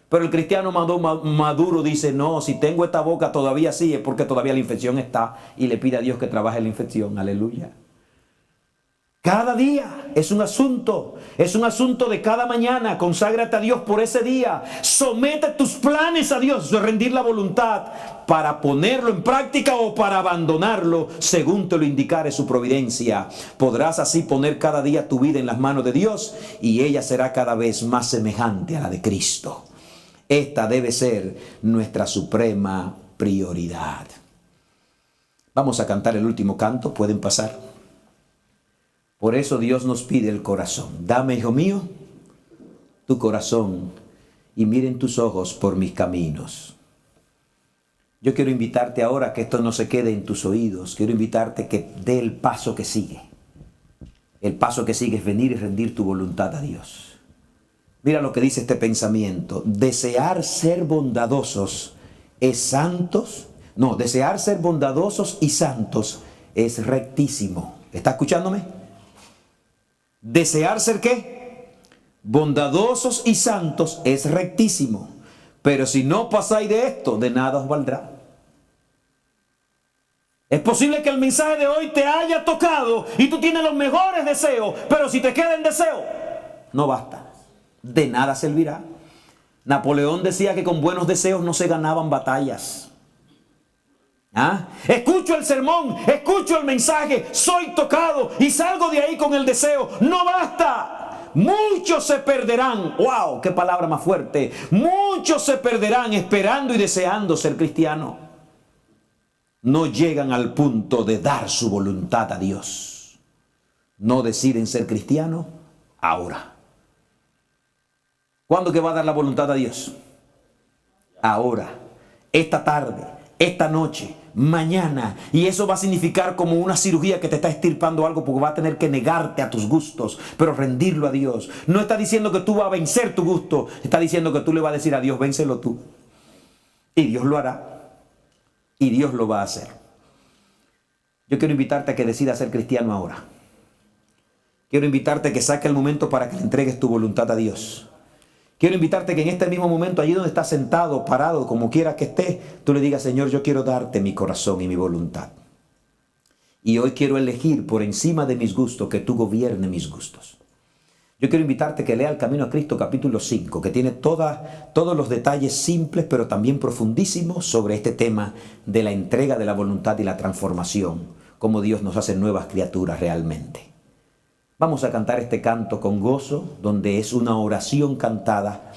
Pero el cristiano maduro dice, no, si tengo esta boca todavía sí, es porque todavía la infección está. Y le pide a Dios que trabaje la infección. Aleluya. Cada día es un asunto de cada mañana. Conságrate a Dios por ese día. Somete tus planes a Dios, de rendir la voluntad para ponerlo en práctica o para abandonarlo según te lo indicare su providencia. Podrás así poner cada día tu vida en las manos de Dios y ella será cada vez más semejante a la de Cristo. Esta debe ser nuestra suprema prioridad. Vamos a cantar el último canto, pueden pasar. Por eso Dios nos pide el corazón. Dame, hijo mío, tu corazón y miren tus ojos por mis caminos. Yo quiero invitarte ahora a que esto no se quede en tus oídos. Quiero invitarte que dé el paso que sigue. El paso que sigue es venir y rendir tu voluntad a Dios. Mira lo que dice este pensamiento. Desear ser bondadosos es santos. No, desear ser bondadosos y santos es rectísimo. ¿Está escuchándome? Desear ser ¿qué? Bondadosos y santos es rectísimo. Pero si no pasáis de esto, de nada os valdrá. Es posible que el mensaje de hoy te haya tocado y tú tienes los mejores deseos, pero si te queda en deseo, no basta. De nada servirá. Napoleón decía que con buenos deseos no se ganaban batallas. Escucho el sermón, escucho el mensaje, soy tocado y salgo de ahí con el deseo. No basta. Muchos se perderán. ¡Wow! ¡Qué palabra más fuerte! Muchos se perderán esperando y deseando ser cristianos. No llegan al punto de dar su voluntad a Dios. No deciden ser cristianos ahora. ¿Cuándo que va a dar la voluntad a Dios? Ahora, esta tarde, esta noche, mañana. Y eso va a significar como una cirugía que te está extirpando algo, porque va a tener que negarte a tus gustos, pero rendirlo a Dios. No está diciendo que tú vas a vencer tu gusto, está diciendo que tú le vas a decir a Dios, vénselo tú. Y Dios lo hará. Y Dios lo va a hacer. Yo quiero invitarte a que decidas ser cristiano ahora. Quiero invitarte a que saque el momento para que le entregues tu voluntad a Dios. Quiero invitarte a que en este mismo momento, allí donde estás sentado, parado, como quiera que estés, tú le digas, Señor, yo quiero darte mi corazón y mi voluntad. Y hoy quiero elegir por encima de mis gustos que tú gobiernes mis gustos. Yo quiero invitarte a que lea el Camino a Cristo capítulo 5, que tiene todos los detalles simples, pero también profundísimos sobre este tema de la entrega de la voluntad y la transformación, cómo Dios nos hace nuevas criaturas realmente. Vamos a cantar este canto con gozo, donde es una oración cantada.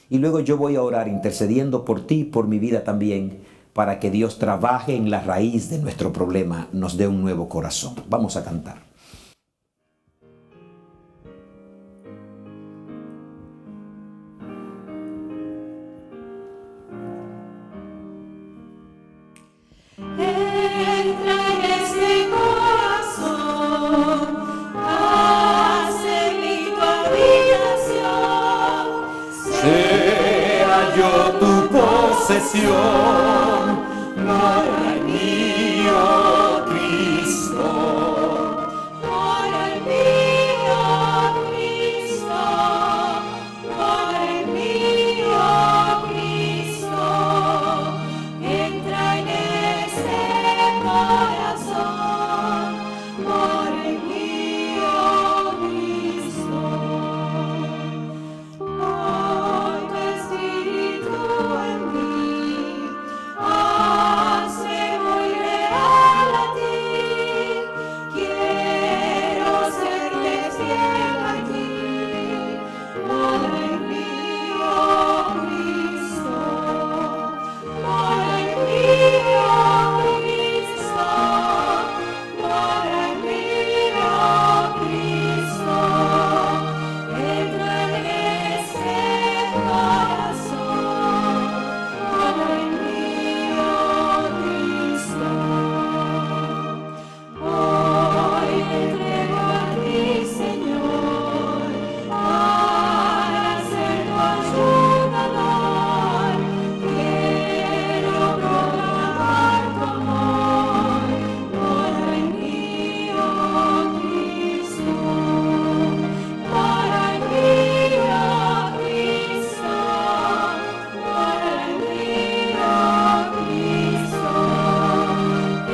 Y luego yo voy a orar intercediendo por ti y por mi vida también, para que Dios trabaje en la raíz de nuestro problema, nos dé un nuevo corazón. Vamos a cantar. Para el mío Cristo, para el mío Cristo, para el mío Cristo, entra en este corazón, por el mío Cristo. Pon tu espíritu en mí. Hazme muy leal a ti, quiero serle fiel a ti, por el mío Cristo, por el mío Cristo, por el mío Cristo, entra en este corazón, por el mío Cristo. Hoy me entrego a ti, Señor, para ser tu ayudador. Quiero proclamar tu amor, por el mío Cristo, por el mío Cristo, por el mío Cristo.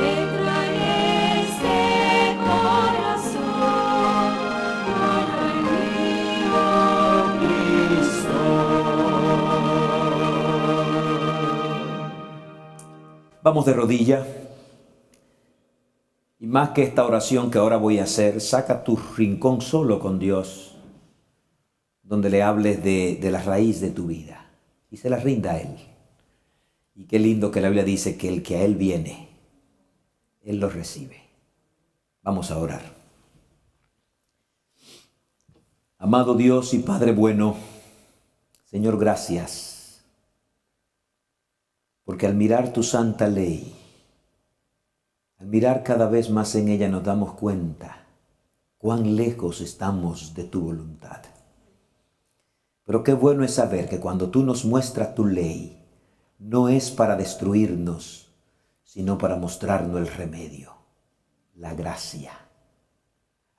Entra en este corazón, por el mío Cristo. Vamos de rodilla. Y más que esta oración que ahora voy a hacer, saca tu rincón solo con Dios, donde le hables de la raíz de tu vida y se la rinda a Él. Y qué lindo que la Biblia dice que el que a Él viene, Él lo recibe. Vamos a orar. Amado Dios y Padre bueno, Señor, gracias, porque al mirar tu santa ley, al mirar cada vez más en ella nos damos cuenta cuán lejos estamos de tu voluntad. Pero qué bueno es saber que cuando tú nos muestras tu ley, no es para destruirnos, sino para mostrarnos el remedio, la gracia.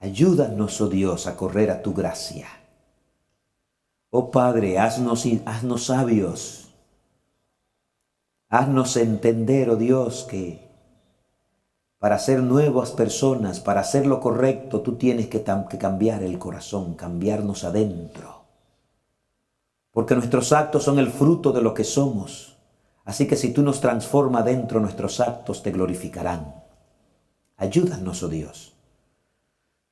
Ayúdanos, oh Dios, a correr a tu gracia. Oh Padre, haznos sabios. Haznos entender, oh Dios, que para ser nuevas personas, para hacer lo correcto, tú tienes que cambiar el corazón, cambiarnos adentro. Porque nuestros actos son el fruto de lo que somos. Así que si tú nos transformas dentro, nuestros actos te glorificarán. Ayúdanos, oh Dios.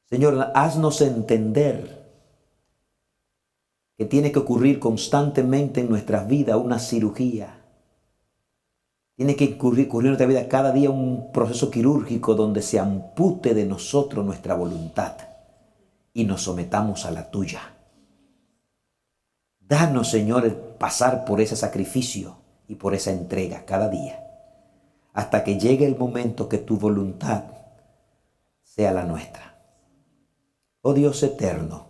Señor, haznos entender que tiene que ocurrir constantemente en nuestras vidas una cirugía. Tiene que ocurrir en nuestra vida cada día un proceso quirúrgico donde se ampute de nosotros nuestra voluntad y nos sometamos a la tuya. Danos, Señor, el pasar por ese sacrificio y por esa entrega cada día, hasta que llegue el momento que tu voluntad sea la nuestra. Oh Dios eterno,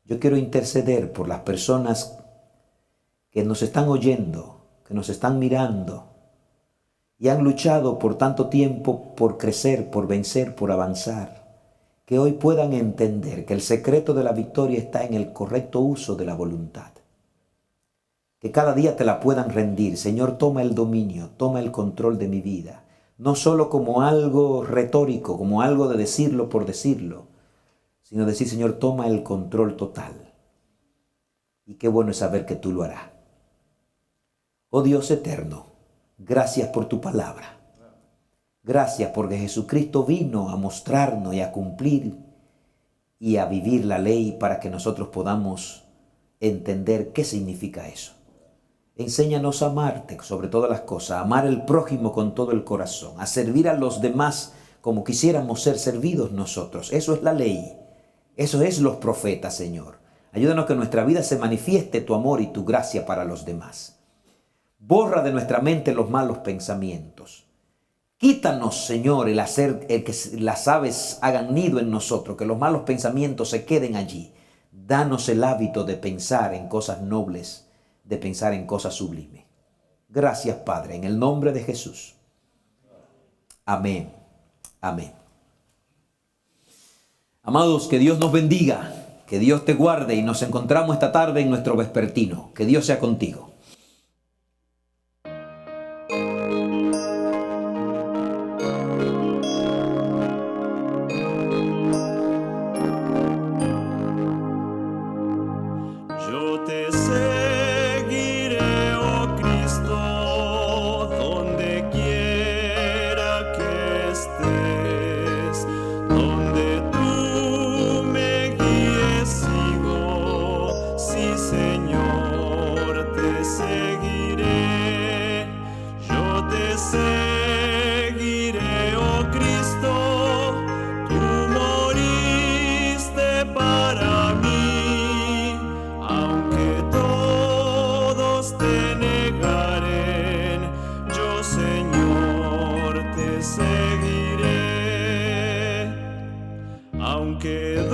yo quiero interceder por las personas que nos están oyendo, que nos están mirando y han luchado por tanto tiempo por crecer, por vencer, por avanzar, que hoy puedan entender que el secreto de la victoria está en el correcto uso de la voluntad. Que cada día te la puedan rendir. Señor, toma el dominio, toma el control de mi vida, no solo como algo retórico, como algo de decirlo por decirlo, sino decir, Señor, toma el control total. Y qué bueno es saber que tú lo harás. Oh Dios eterno, gracias por tu palabra. Gracias porque Jesucristo vino a mostrarnos y a cumplir y a vivir la ley para que nosotros podamos entender qué significa eso. Enséñanos a amarte sobre todas las cosas, a amar al prójimo con todo el corazón, a servir a los demás como quisiéramos ser servidos nosotros. Eso es la ley. Eso es los profetas, Señor. Ayúdanos que en nuestra vida se manifieste tu amor y tu gracia para los demás. Borra de nuestra mente los malos pensamientos. Quítanos, Señor, el que las aves hagan nido en nosotros, que los malos pensamientos se queden allí. Danos el hábito de pensar en cosas nobles, de pensar en cosas sublimes. Gracias, Padre, en el nombre de Jesús. Amén. Amén. Amados, que Dios nos bendiga, que Dios te guarde y nos encontramos esta tarde en nuestro vespertino. Que Dios sea contigo. Yo te seguiré, oh Cristo, donde quiera que estés, donde tú me guíes sigo, sí Señor, te seguiré, yo te seguiré, oh Cristo, tú moriste para mí. Aunque todos te negaren, yo Señor te seguiré. Aunque